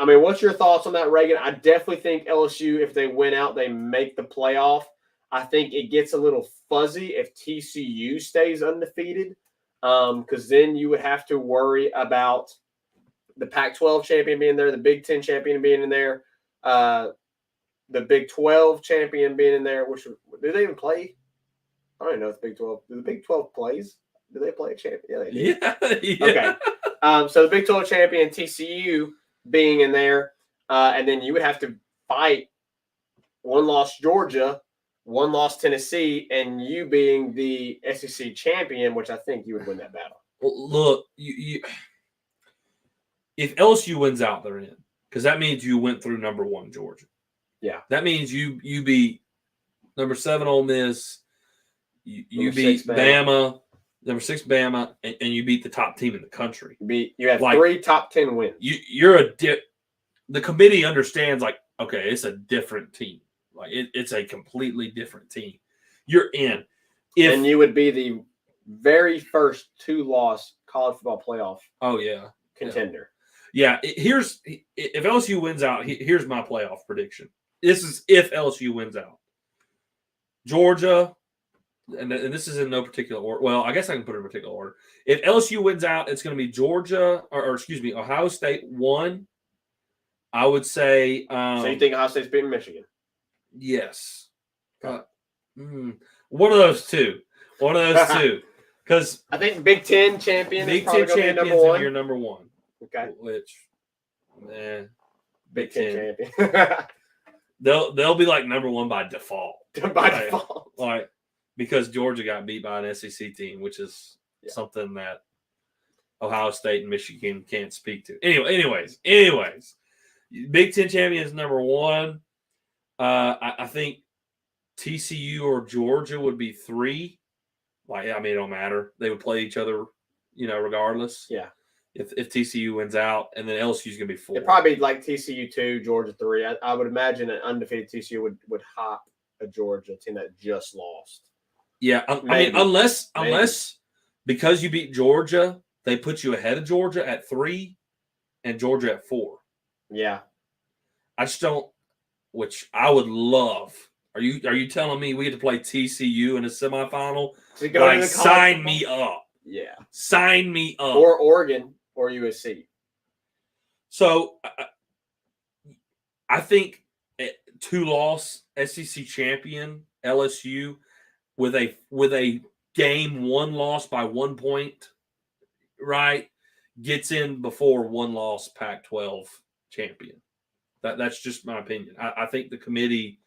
mean, what's your thoughts on that, Reagan? I definitely think LSU, if they win out, they make the playoff. I think it gets a little fuzzy if TCU stays undefeated, because then you would have to worry about the Pac-12 champion being there, the Big Ten champion being in there, the Big 12 champion being in there. Which do they even play? I don't even know if the Big 12. Do the Big 12 plays? Do they play a champion? Yeah, they do. Yeah. Okay. So the Big 12 champion TCU being in there, and then you would have to fight one loss Georgia, one loss Tennessee, and you being the SEC champion, which I think you would win that battle. Well, look, you if LSU wins out, they're in, because that means you went through number 1 Georgia. Yeah, that means you beat number 7 Ole Miss, you beat 6 Bama, number 6 Bama, and you beat the top team in the country. You have 3 top 10 wins. The committee understands, like, okay, it's a different team. Like, it's a completely different team. You're in. And you would be the very first 2-loss college football playoff contender. Yeah. If LSU wins out, here's my playoff prediction. This is if LSU wins out. Georgia, and this is in no particular order. Well, I guess I can put it in a particular order. If LSU wins out, it's going to be Georgia, or excuse me, Ohio State 1. I would say. So you think Ohio State's beating Michigan? Yes. One of those two. One of those two. Because I think Big Ten champion is probably going to be number 1. You're number 1. Okay. Which, Big Ten champion. they'll be like number 1 by default. Default. Like, because Georgia got beat by an SEC team, which is something that Ohio State and Michigan can't speak to. Anyways, Big Ten champion is number 1. I think TCU or Georgia would be 3. Like, I mean, it don't matter. They would play each other, regardless. Yeah. If TCU wins out, and then LSU's gonna be 4. It'd probably be like TCU 2, Georgia 3. I would imagine an undefeated TCU would hop a Georgia team that just lost. Yeah, I mean, unless because you beat Georgia, they put you ahead of Georgia at 3, and Georgia at 4. Yeah. I just don't. Which I would love. Are you telling me we get to play TCU in a semifinal? To go to the sign me up. Yeah. Sign me up. Or Oregon or USC. So I think 2-loss SEC champion LSU with a game 1 loss by 1 point, right, gets in before 1-loss Pac-12 champion. That's just my opinion. I think the committee,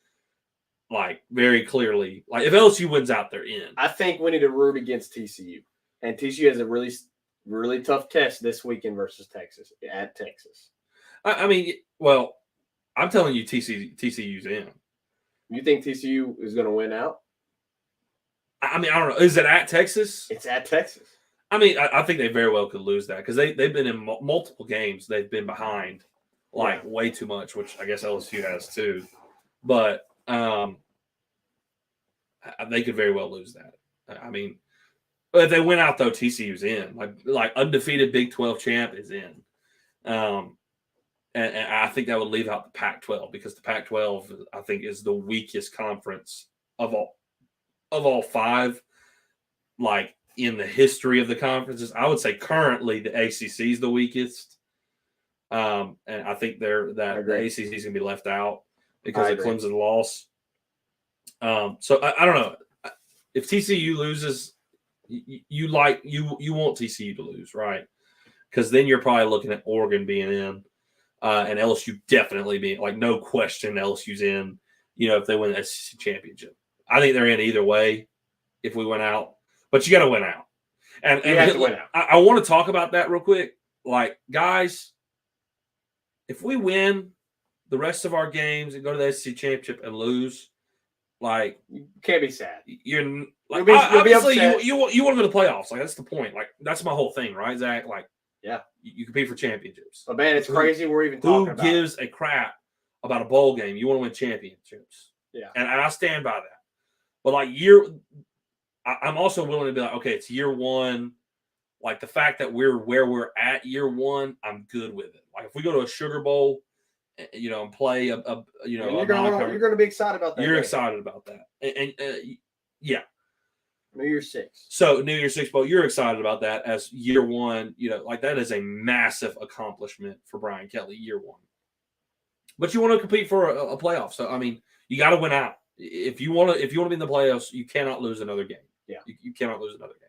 like, very clearly, like, if LSU wins out, they're in. I think we need to root against TCU. And TCU has a really, really tough test this weekend versus Texas, at Texas. I mean, well, I'm telling you TCU's in. You think TCU is going to win out? I mean, I don't know. Is it at Texas? It's at Texas. I mean, I think they very well could lose that, because they've been in multiple games. They've been behind. Way too much, which I guess LSU has too. But they could very well lose that. I mean, if they win out, though, TCU's in. Like undefeated Big 12 champ is in. And I think that would leave out the Pac-12, because the Pac-12, I think, is the weakest conference of all 5, like, in the history of the conferences. I would say currently the ACC is the weakest. And I think the ACC is going to be left out because of Clemson's loss. So I don't know. If TCU loses, you want TCU to lose, right? Because then you're probably looking at Oregon being in, and LSU definitely being, like, no question LSU's in, if they win the SEC championship. I think they're in either way if we win out. But you got to win out. And you have to win out. I want to talk about that real quick. Like, guys, if we win the rest of our games and go to the SEC championship and lose, like, you can't be sad. You're like, you'll be obviously upset. you want to go to the playoffs. Like, that's the point. Like, that's my whole thing, right, Zach? Like, yeah, you compete for championships. But man, it's crazy. We're even talking about. Who gives a crap about a bowl game? You want to win championships. Yeah, and I stand by that. But, like, I'm also willing to be like, okay, it's year 1. like the fact that we're where we're at year one, I'm good with it. Like if we go to a Sugar Bowl, and play you're going to be excited about that. You're excited about that, and yeah. New Year's Six. So New Year's Six Bowl, you're excited about that as year one. Like that is a massive accomplishment for Brian Kelly year one. But you want to compete for a playoff, so I mean, you got to win out. If you want to be in the playoffs, you cannot lose another game. Yeah, you cannot lose another game.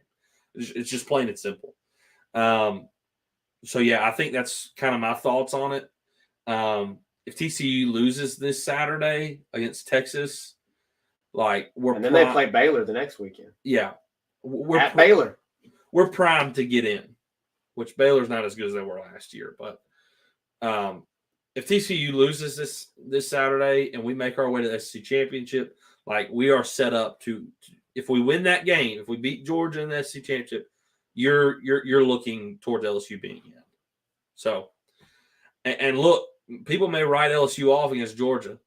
It's just plain and simple. So yeah, I think that's kind of my thoughts on it. If TCU loses this Saturday against Texas, like they play Baylor the next weekend. Yeah, we're Baylor. We're primed to get in, which Baylor's not as good as they were last year. But if TCU loses this Saturday and we make our way to the SEC championship, like we are set up to if we win that game, if we beat Georgia in the SEC championship, you're looking towards LSU being in. So, and look, people may write LSU off against Georgia.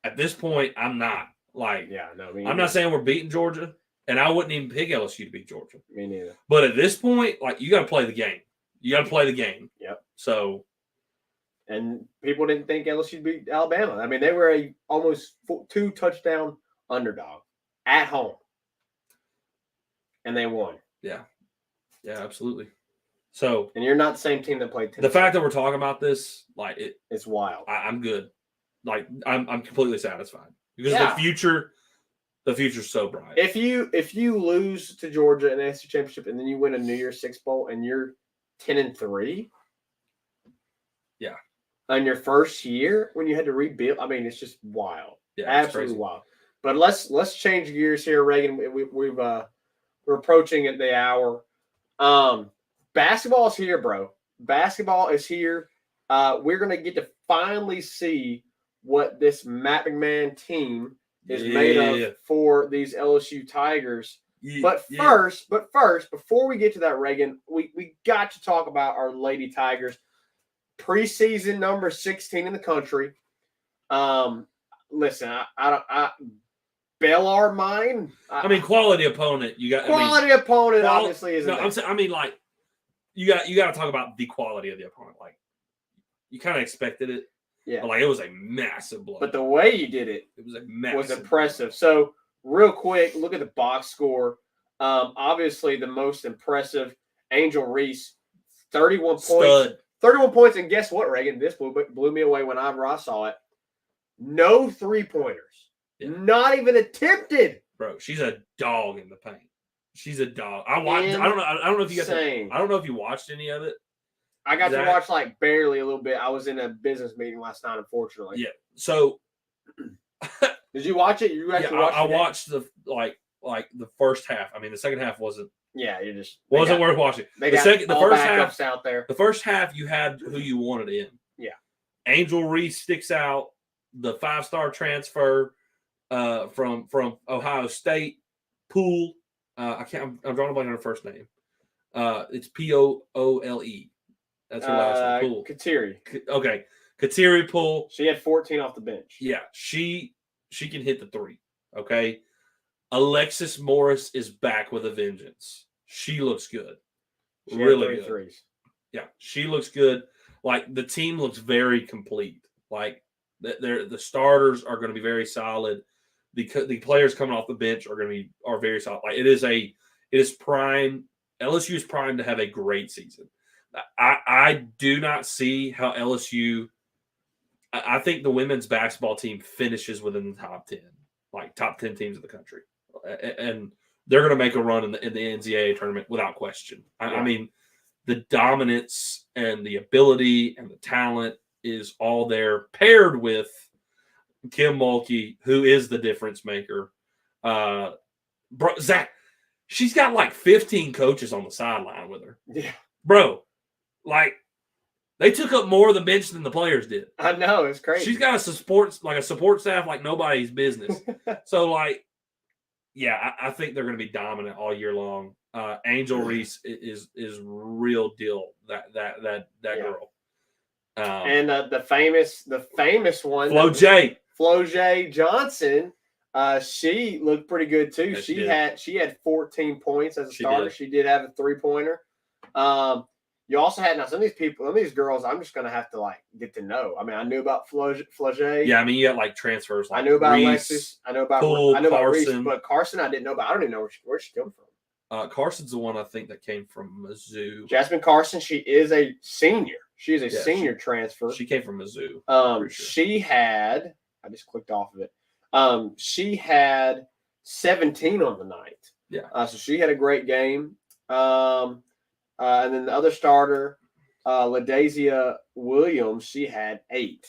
At this point, I'm not. I'm not saying we're beating Georgia, and I wouldn't even pick LSU to beat Georgia. Me neither. But at this point, like you got to play the game. Yep. So, and people didn't think LSU beat Alabama. I mean, they were a almost 2-touchdown underdog at home, and they won. Yeah, absolutely. So, and you're not the same team that played Tennessee. The fact that we're talking about this, like it's wild. I'm good. Like I'm completely satisfied because the future's so bright. If you lose to Georgia in the SEC championship and then you win a New Year's Six Bowl and you're 10-3, yeah, on your first year when you had to rebuild, I mean it's just wild. Yeah, absolutely wild. But let's change gears here, Reagan. We're approaching at the hour. Basketball is here, bro. Basketball is here. We're gonna get to finally see what this Matt McMahon team is made of for these LSU Tigers. But first, before we get to that, Reagan, we got to talk about our Lady Tigers. Preseason number 16 in the country. Listen, I Bellar mine. I mean, quality opponent. You got opponent. Obviously, isn't. No, I mean, like you got to talk about the quality of the opponent. Like you kind of expected it. Yeah, but like it was a massive blow. But the way you did it, was impressive. So real quick, look at the box score. Obviously, the most impressive, Angel Reese, 31 points. 31 points, and guess what, Reagan? This blew me away whenever I saw it. No 3-pointers. Yeah. Not even attempted. Bro, she's a dog in the paint. She's a dog. I don't know if you got. I don't know if you watched any of it. I got to watch like barely a little bit. I was in a business meeting last night, unfortunately. Yeah. So, did you watch it? You actually watched it? I watched the the first half. I mean, the second half wasn't. Yeah, wasn't worth watching. The first half out there. The first half, you had who you wanted in. Yeah. Angel Reese sticks out. The 5-star transfer from Ohio State. Poole. I'm drawing a blank on her first name. It's Poole. That's her last name. Poole. Kateri. Okay. Kateri Poole. She had 14 off the bench. Yeah. She can hit the 3. Okay. Alexis Morris is back with a vengeance. She looks good. She really good. Threes. Yeah. She looks good. Like the team looks very complete. Like the starters are going to be very solid. The players coming off the bench are very solid. Like it is prime. LSU is primed to have a great season. I do not see how LSU. I think the women's basketball team finishes within the top 10, like top 10 teams in the country, and they're going to make a run in the NCAA tournament without question. I mean, the dominance and the ability and the talent is all there, paired with Kim Mulkey, who is the difference maker. Zach, she's got like 15 coaches on the sideline with her. Yeah, bro. Like, they took up more of the bench than the players did. I know, it's crazy. She's got a support staff like nobody's business. So, like, yeah, I think they're going to be dominant all year long. Angel Reese is real deal. That girl. And the famous one, Flo J. Johnson, She looked pretty good too. Yeah, she had 14 points as a starter. did. She did have a 3-pointer. You also had now some of these girls. I'm just gonna have to like get to know. I mean, I knew about Flage. Yeah, I mean, you got like transfers. Like I knew about Reese, Alexis. I know about Reese, but Carson I didn't know about. I don't even know where she came from. Carson's the one I think that came from Mizzou. Jasmine Carson. She is a senior. She is a senior transfer. She came from Mizzou. She had. I just clicked off of it. She had 17 on the night. Yeah. So she had a great game. And then the other starter, LaDazia Williams, she had 8.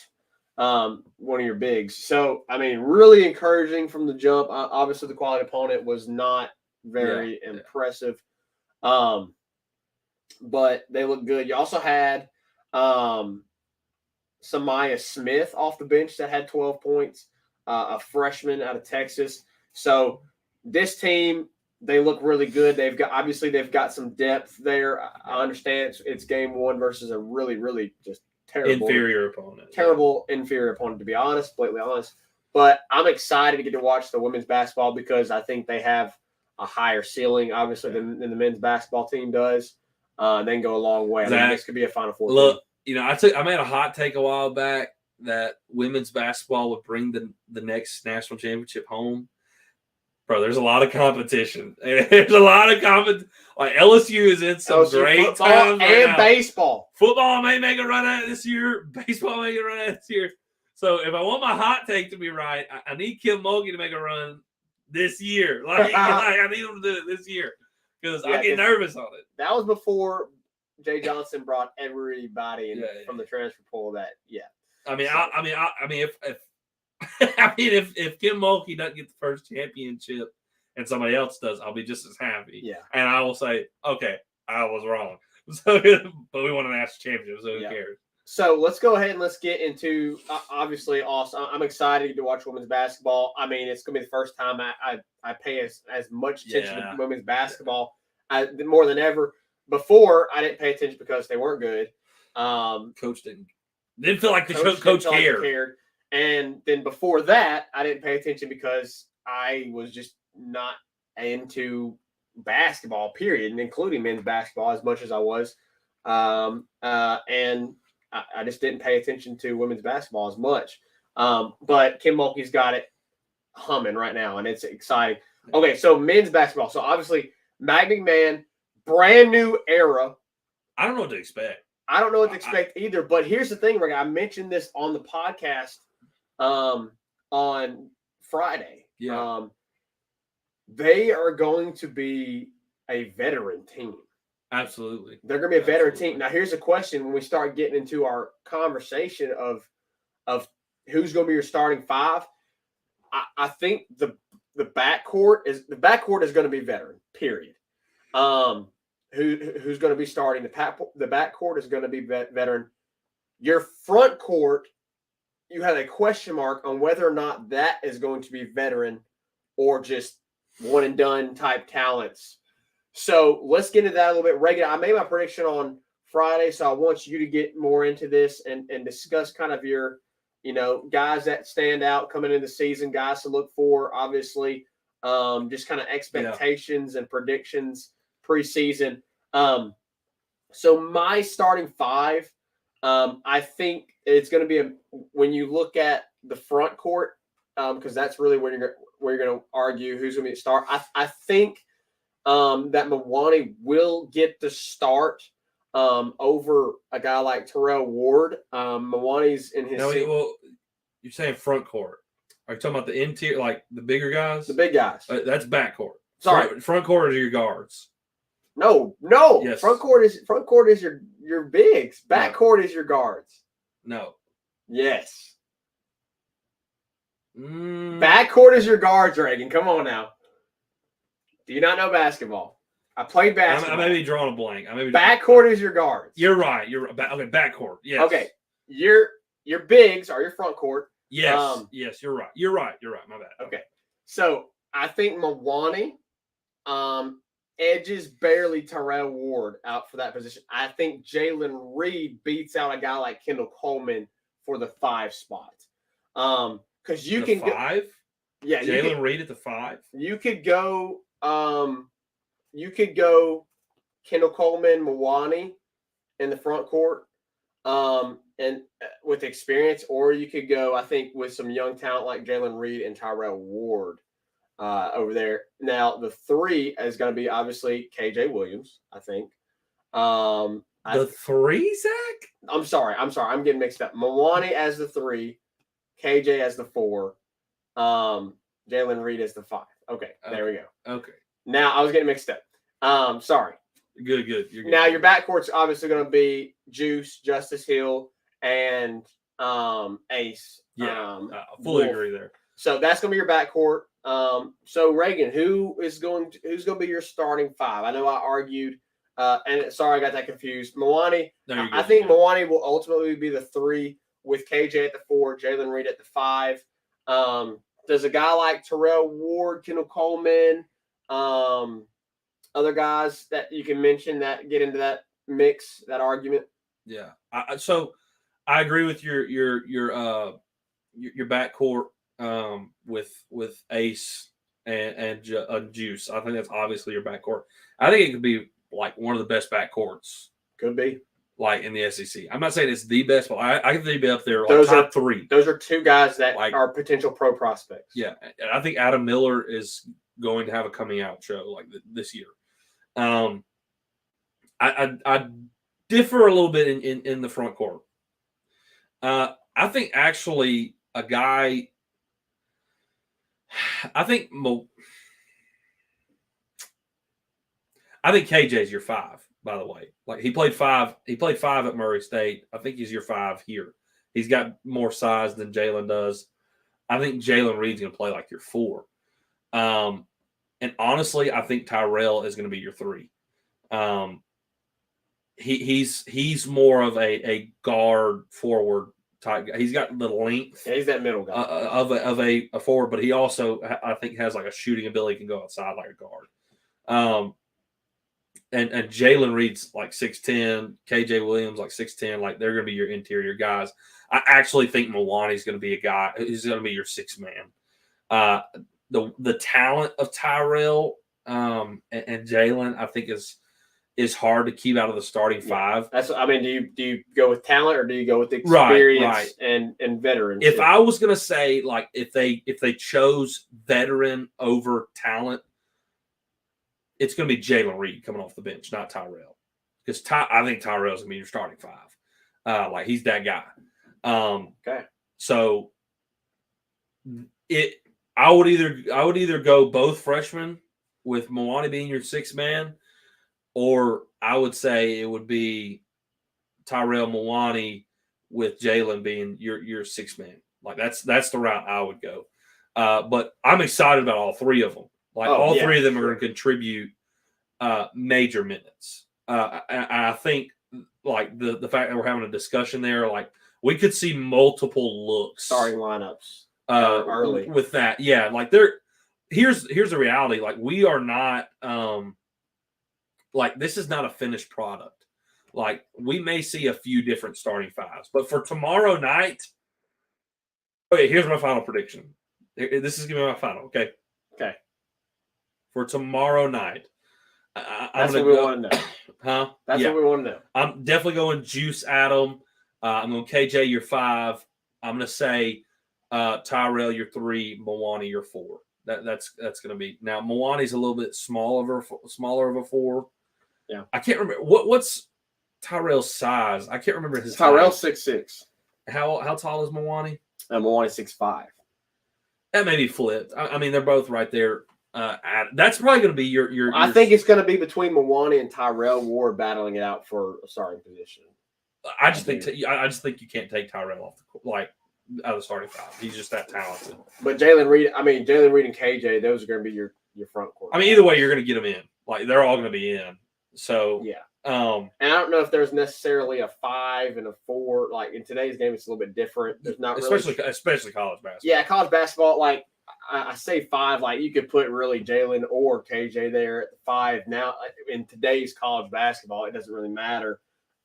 One of your bigs. So, I mean, really encouraging from the jump. Obviously, the quality opponent was not very impressive. But they look good. You also had Samaya Smith off the bench that had 12 points, a freshman out of Texas. So this team, they look really good. They've got some depth there. I understand it's game 1 versus a really, really just terrible inferior opponent. Inferior opponent, to be honest, blatantly honest. But I'm excited to get to watch the women's basketball because I think they have a higher ceiling, obviously, than the men's basketball team does. They can go a long way. I mean, this could be a Final Four. Look, I made a hot take a while back that women's basketball would bring the next national championship home. Bro, there's a lot of competition. There's a lot of competition. Like LSU is in some great times and baseball. Football may make a run at it this year. Baseball may make a run at it this year. So if I want my hot take to be right, I need Kim Mulkey to make a run this year. Like I need him to do it this year because I get nervous on it. That was before Jay Johnson brought everybody in from the transfer pool. If Kim Mulkey doesn't get the first championship and somebody else does, I'll be just as happy. Yeah. And I will say, okay, I was wrong. So, but we won a national championship, so who cares? So let's go ahead and let's get into obviously awesome. I'm excited to watch women's basketball. I mean, it's gonna be the first time I pay as much attention to women's basketball more than ever. Before I didn't pay attention because they weren't good. Coach didn't feel like the coach cared. And then before that, I didn't pay attention because I was just not into basketball, period, and including men's basketball as much as I was. And I just didn't pay attention to women's basketball as much. But Kim Mulkey's got it humming right now, and it's exciting. Okay, so men's basketball. So obviously, Mag McMahon, brand new era. I don't know what to expect. I don't know what to expect either. But here's the thing, Rick. I mentioned this on the podcast on Friday. Yeah. They are going to be a veteran team. Absolutely. They're going to be a veteran team. Now, here's a question when we start getting into our conversation of who's going to be your starting 5. I think the backcourt is going to be veteran, period. Who's going to be starting? The backcourt is going to be veteran. Your front court, you have a question mark on whether or not that is going to be veteran or just one and done type talents. So let's get into that a little bit. Reagan, I made my prediction on Friday, so I want you to get more into this and discuss kind of your, guys that stand out coming into the season, guys to look for, obviously, just kind of expectations and predictions preseason. So my starting 5, I think it's going to be when you look at the front court, because that's really where you're going to argue who's going to be the start. I think that Mawani will get the start over a guy like Terrell Ward. Mawani's in his. Well, you're saying front court. Are you talking about the interior, like the bigger guys? The big guys. That's back court. Sorry, front court are your guards. No. Yes. Front court is your bigs. Back court is your guards. No. Yes. Back court is your guards, Reagan. Come on now. Do you not know basketball? I played basketball. I may be drawing a blank. Back court is your guards. You're right. Okay. Back court. Yes. Okay. Your bigs are your front court. Yes. Yes. You're right. My bad. Okay. So I think Mawani edges barely Terrell Ward out for that position. I think Jalen Reed beats out a guy like Kendall Coleman for the 5 spot. Because you can 5. Yeah, Jalen Reed at the 5. You could go. Kendall Coleman, Mawani in the front court, and with experience, or you could go, I think, with some young talent like Jalen Reed and Tyrell Ward over there. Now, the 3 is going to be obviously KJ Williams, I think. The 3, Zach? I'm sorry. I'm getting mixed up. Mawani as the 3, KJ as the 4, Jalen Reed as the 5. Okay, there we go. Okay. Now, I was getting mixed up. Sorry. Good. You're good. Now your backcourt's obviously going to be Juice, Justice Hill, and Ace. Yeah, fully Wolf. agree there. So that's going to be your backcourt. So Reagan, who's going to be your starting 5? I know I argued, and sorry I got that confused. Mawani. No, I think Mawani will ultimately be the 3 with KJ at the 4, Jalen Reed at the 5. Does a guy like Terrell Ward, Kendall Coleman, other guys that you can mention that get into that mix, that argument? Yeah. So I agree with your backcourt with Ace and Juice. I think that's obviously your backcourt. I think it could be like one of the best backcourts. Could be. Like in the SEC. I'm not saying it's the best, but I think they'd be up there Those top 3. Those are 2 guys that are potential pro prospects. Yeah. And I think Adam Miller is going to have a coming out show like this year. I differ a little bit in the front court. I think actually a guy. I think KJ is your 5. By the way, like he played 5 at Murray State. I think he's your 5 here. He's got more size than Jalen does. I think Jalen Reed's going to play like your 4. And honestly, I think Tyrell is going to be your 3. He's more of a guard forward type guy. He's got the length. Yeah, he's that middle guy of a forward, but he also I think has like a shooting ability. Can go outside like a guard. And Jalen Reed's like 6'10", KJ Williams like 6'10", like they're going to be your interior guys. I actually think Mawani's going to be a guy who's going to be your 6th man. The talent of Tyrell and Jalen, I think is hard to keep out of the starting 5. Do you go with talent or do you go with experience and veterans? If I was going to say like if they chose veteran over talent, it's going to be Jalen Reed coming off the bench, not Tyrell. Because I think Tyrell's going to be your starting 5. Like he's that guy. Okay. So I would either go both freshmen with Mawani being your 6th man, or I would say it would be Tyrell Mawani with Jalen being your 6th man. Like that's the route I would go. But I'm excited about all 3 of them. Like all 3 of them are going to contribute major minutes. I think like the fact that we're having a discussion there, like we could see multiple looks starting lineups early with that. Yeah, like here's the reality. Like we are not like this is not a finished product. Like we may see a few different starting 5s, but for tomorrow night. Okay, here's my final prediction. This is gonna be my final. Okay. For tomorrow night, that's what we want to know. Huh? That's what we want to know. I'm definitely going Juice Adam. I'm going KJ your 5. I'm going to say Tyrell your 3, Mawani your 4. That's going to be now. Mawani's a little bit smaller of a 4. Yeah, I can't remember what's Tyrell's size. I can't remember his. Tyrell's 6'6". How tall is Mawani? Mawani's 6'5". That may be flipped. I mean, they're both right there. That's probably going to be your. I think it's going to be between Mawani and Tyrell Ward battling it out for a starting position. I just think you can't take Tyrell off out of the starting 5. He's just that talented. But Jalen Reed and KJ, those are going to be your front court. I mean, either way, you're going to get them in. Like they're all going to be in. So yeah. And I don't know if there's necessarily a 5 and a 4. Like in today's game, it's a little bit different. There's not especially college basketball. Yeah, college basketball. Like I say 5, like you could put really Jalen or KJ there at the 5. Now in today's college basketball, it doesn't really matter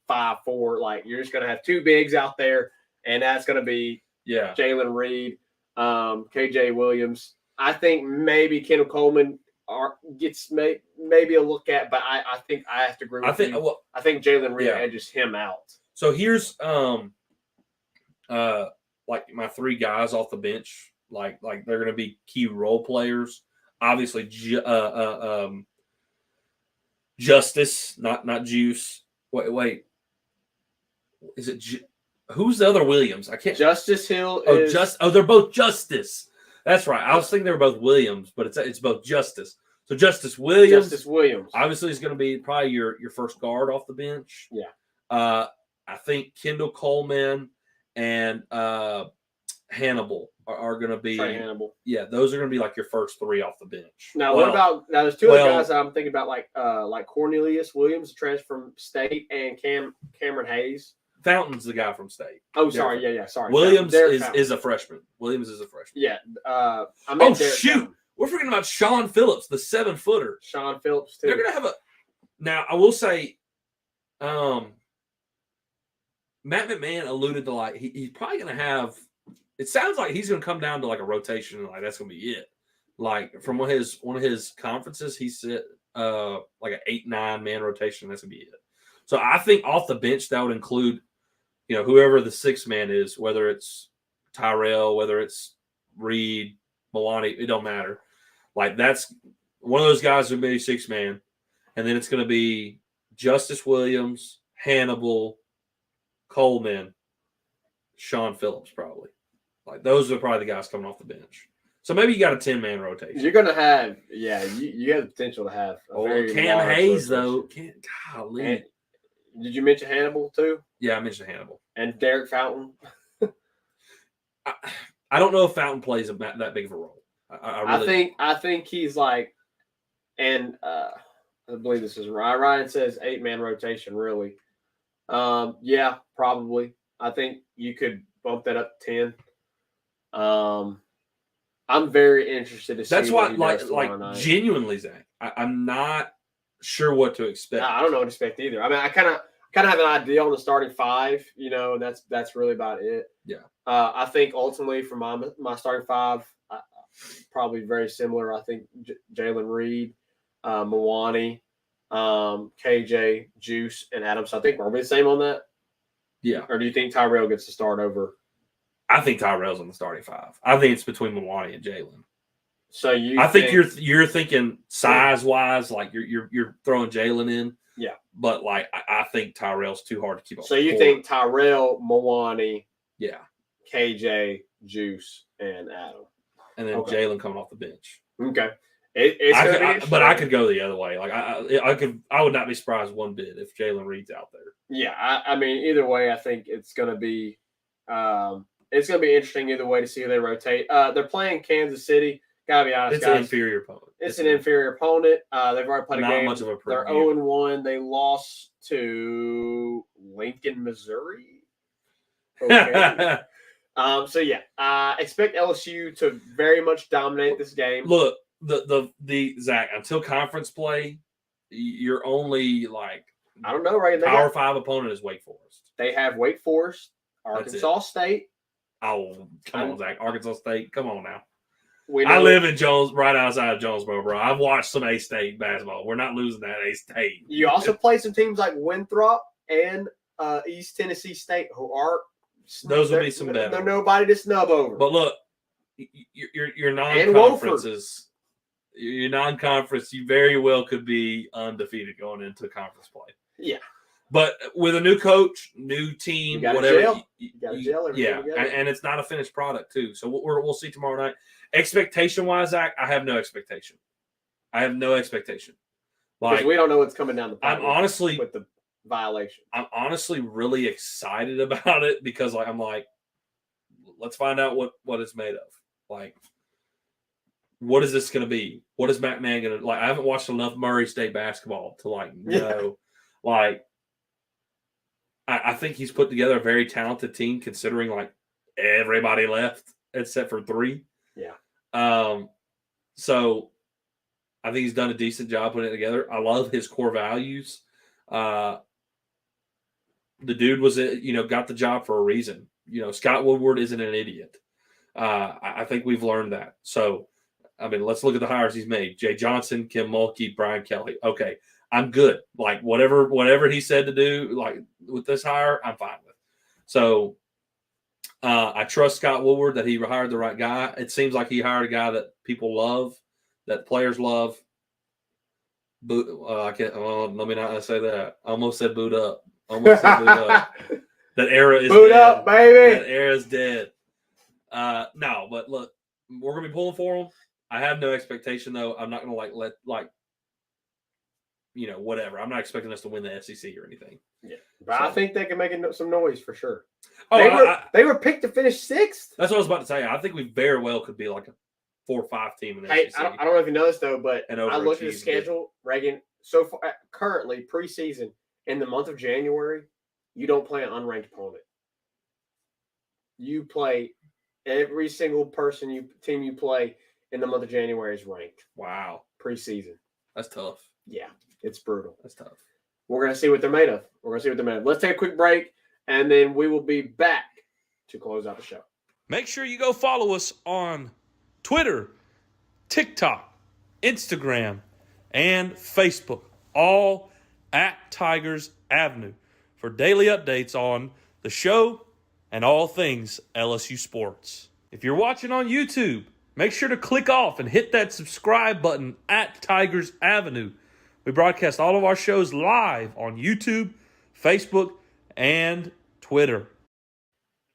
5, 4. Like you're just going to have 2 bigs out there, and that's going to be Jalen Reed, KJ Williams, I think maybe Kendall Coleman gets maybe a look at, but I think I have to agree with you. Well, I think Jalen Reed edges him out. So here's like my three guys off the bench, like they're going to be key role players. Obviously, Justice, not Juice. Wait, is it? Who's the other Williams? I can't. Justice Hill. They're both Justice. That's right. I was thinking they were both Williams, but it's both Justice. So Justice Williams. Obviously is going to be probably your first guard off the bench. Yeah. I think Kendall Coleman and Hannibal are going to be. Hannibal. Yeah, those are going to be like your first three off the bench. Now, what about there's two other guys that I'm thinking about, like Cornelius Williams, transfer from State, and Cameron Hayes. Fountain's the guy from State. Oh, sorry. Yeah. Sorry. Williams is a freshman. Williams is a freshman. Yeah. Shoot. Fountain. We're forgetting about Sean Phillips, the 7-footer. Sean Phillips, too. They're going to have Now, I will say, Matt McMahon alluded to, like, he's probably going to have – it sounds like he's going to come down to, like, a rotation, and, like, that's going to be it. Like, from one of his conferences, he said, like, an 8-9 man rotation, that's going to be it. So I think off the bench, that would include – whoever the sixth man is, whether it's Tyrell, whether it's Reed, Milani, it don't matter. Like, that's one of those guys who be sixth man. And then it's going to be Justice Williams, Hannibal, Coleman, Sean Phillips, probably. Like, those are probably the guys coming off the bench. So maybe you got a 10-man rotation. You're going to have, you have the potential to have. Cam Hayes, though. Golly. And did you mention Hannibal, too? Yeah, I mentioned Hannibal. And Derek Fountain? I don't know if Fountain plays that big of a role. I think he's like, and I believe this is right. Ryan says 8-man rotation, really. Yeah, probably. I think you could bump that up to 10. I'm very interested to see. That's why, like genuinely, Zach, I'm not sure what to expect. I don't know what to expect either. I mean, I kind of have an idea on the starting five, and that's really about it. Yeah. I think ultimately for my starting five, probably very similar. I think Jalen Reed, Milani, KJ, Juice, and Adams. So I think we're the same on that. Yeah. Or do you think Tyrell gets to start over? I think Tyrell's on the starting five. I think it's between Milani and Jalen. So I think you're thinking size wise, like you're throwing Jalen in. Yeah. But like I think Tyrell's too hard to keep up. So you think Tyrell, Milani, yeah, KJ, Juice, and Adam, and then Jalen coming off the bench. Okay. I could go the other way. Like I would not be surprised one bit if Jalen Reed's out there. Yeah, I mean, either way, I think it's going to be interesting either way to see who they rotate. They're playing Kansas City. Gotta be honest, it's guys. An inferior opponent. It's an inferior opponent. They've already played a game. Not much of a They're 0-1. They lost to Lincoln, Missouri. Okay. So yeah, expect LSU to very much dominate this game. Look, the Zach, until conference play, you're only like I don't know, right? Power 5 opponent is Wake Forest. They have Wake Forest, Arkansas State. Oh, come on, Zach. Arkansas State. Come on now. I live in right outside of Jonesboro, bro. I've watched some A-State basketball. We're not losing that A-State. You also play some teams like Winthrop and East Tennessee State, who are those will be some better. They're nobody to snub over. But look, your non-conferences, your non-conference, you very well could be undefeated going into conference play. Yeah. But with a new coach, new team, whatever, you got to gel everything together. And it's not a finished product too. So we'll see tomorrow night. Expectation-wise, Zach, I have no expectation. Because we don't know what's coming down the pipe. I'm honestly with the violation. I'm honestly really excited about it because I'm like, let's find out what it's made of. Like, what is this going to be? What is Matt Mann going to like? I haven't watched enough Murray State basketball to know. Like, I think he's put together a very talented team considering like everybody left except for 3. Yeah. So I think he's done a decent job putting it together. I love his core values. The dude was, got the job for a reason. Scott Woodward isn't an idiot. I think we've learned that. So I mean, let's look at the hires he's made. Jay Johnson, Kim Mulkey, Brian Kelly. Okay, I'm good. Like, whatever he said to do, like, with this hire, I'm fine with. So I trust Scott Woodward that he hired the right guy. It seems like he hired a guy that people love, that players love. I can't. Let me not say that. I almost said boot up. That era is boot dead. up, baby. That era is dead. No, but look, we're gonna be pulling for them. I have no expectation though. I'm not gonna let whatever. I'm not expecting us to win the SEC or anything. Yeah, but I think they can make some noise for sure. Oh, they were picked to finish 6th. That's what I was about to say. I think we very well could be like a 4 or 5 team in the SEC. I don't know if you know this though, but I looked at the schedule, Reagan. So far, currently preseason in the month of January, you don't play an unranked opponent. You play every single team you play in the month of January is ranked. Wow, preseason. That's tough. Yeah, it's brutal. That's tough. We're gonna see what they're made of. Let's take a quick break, and then we will be back to close out the show. Make sure you go follow us on Twitter, TikTok, Instagram, and Facebook, all at Tigers Avenue, for daily updates on the show and all things LSU sports. If you're watching on YouTube, make sure to click off and hit that subscribe button at Tigers Avenue. We broadcast all of our shows live on YouTube, Facebook, and Twitter.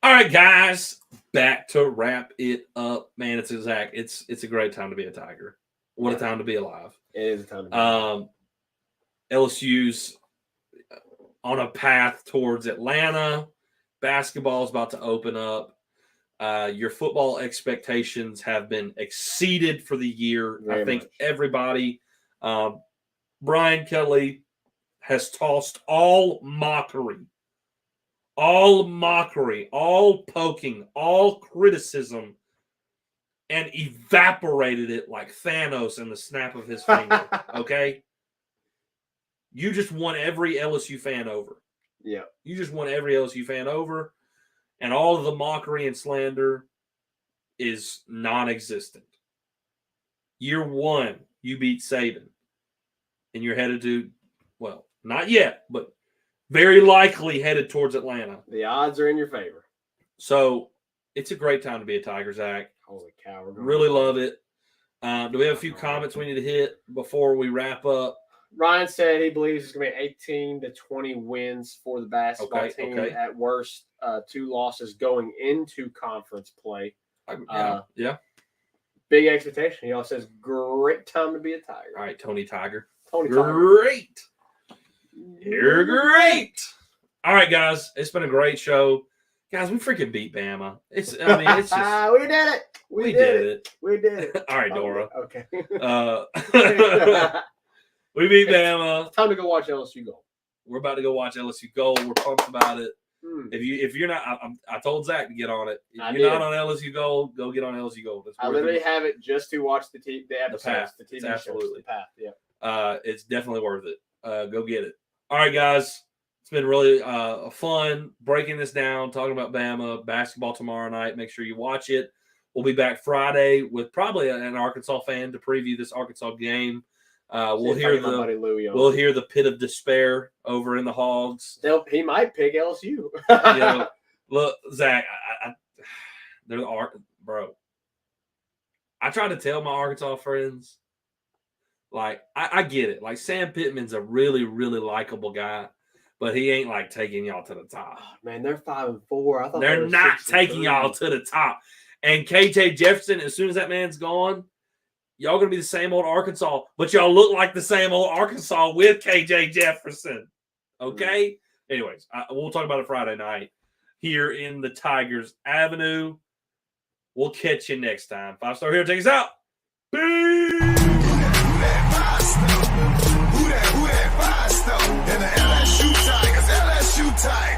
All right, guys, back to wrap it up. Man, it's Zach. It's a great time to be a Tiger. What a time to be alive. It is a time to be alive. LSU's on a path towards Atlanta. Basketball is about to open up. Your football expectations have been exceeded for the year. I think everybody, Brian Kelly has tossed all mockery, all poking, all criticism, and evaporated it like Thanos in the snap of his finger. Okay? You just won every LSU fan over. Yeah. You just won every LSU fan over, and all of the mockery and slander is non-existent. Year 1, you beat Saban, and you're headed to, well, not yet, but very likely headed towards Atlanta. The odds are in your favor. So it's a great time to be a Tiger, Zach. Holy cow. Really love it. Do we have a few comments we need to hit before we wrap up? Ryan said he believes it's going to be 18 to 20 wins for the basketball team. Okay. At worst, 2 losses going into conference play. Yeah. Big expectation. He also says, great time to be a Tiger. All right, Tony Tiger. Tony Tiger. Great. You're great. All right, guys. It's been a great show. Guys, we freaking beat Bama. It's just we did it. We did it. We did it. All right, Dora. Okay. We beat Bama. It's time to go watch LSU go. We're about to go watch LSU go. We're pumped about it. If you're not, I told Zach to get on it. If you're not on LSU Gold, go get on LSU Gold. I literally have it just to watch the episodes, the TV shows. Absolutely. The path, yeah. It's definitely worth it. Go get it. All right, guys. It's been really fun breaking this down, talking about Bama basketball tomorrow night. Make sure you watch it. We'll be back Friday with probably an Arkansas fan to preview this Arkansas game. We'll hear the pit of despair over in the Hogs. He might pick LSU. Look, Zach, they're bro. I try to tell my Arkansas friends, like, I get it. Like, Sam Pittman's a really, really likable guy, but he ain't like taking y'all to the top. Oh, man, they're 5-4. I thought they're not taking y'all to the top. And KJ Jefferson, as soon as that man's gone, y'all going to be the same old Arkansas, but y'all look like the same old Arkansas with KJ Jefferson. Okay? Anyways, we'll talk about it Friday night here in the Tigers Avenue. We'll catch you next time. 5-Star Hero, take us out. Peace! Who that 5-star? And the LSU Tigers, LSU Tigers.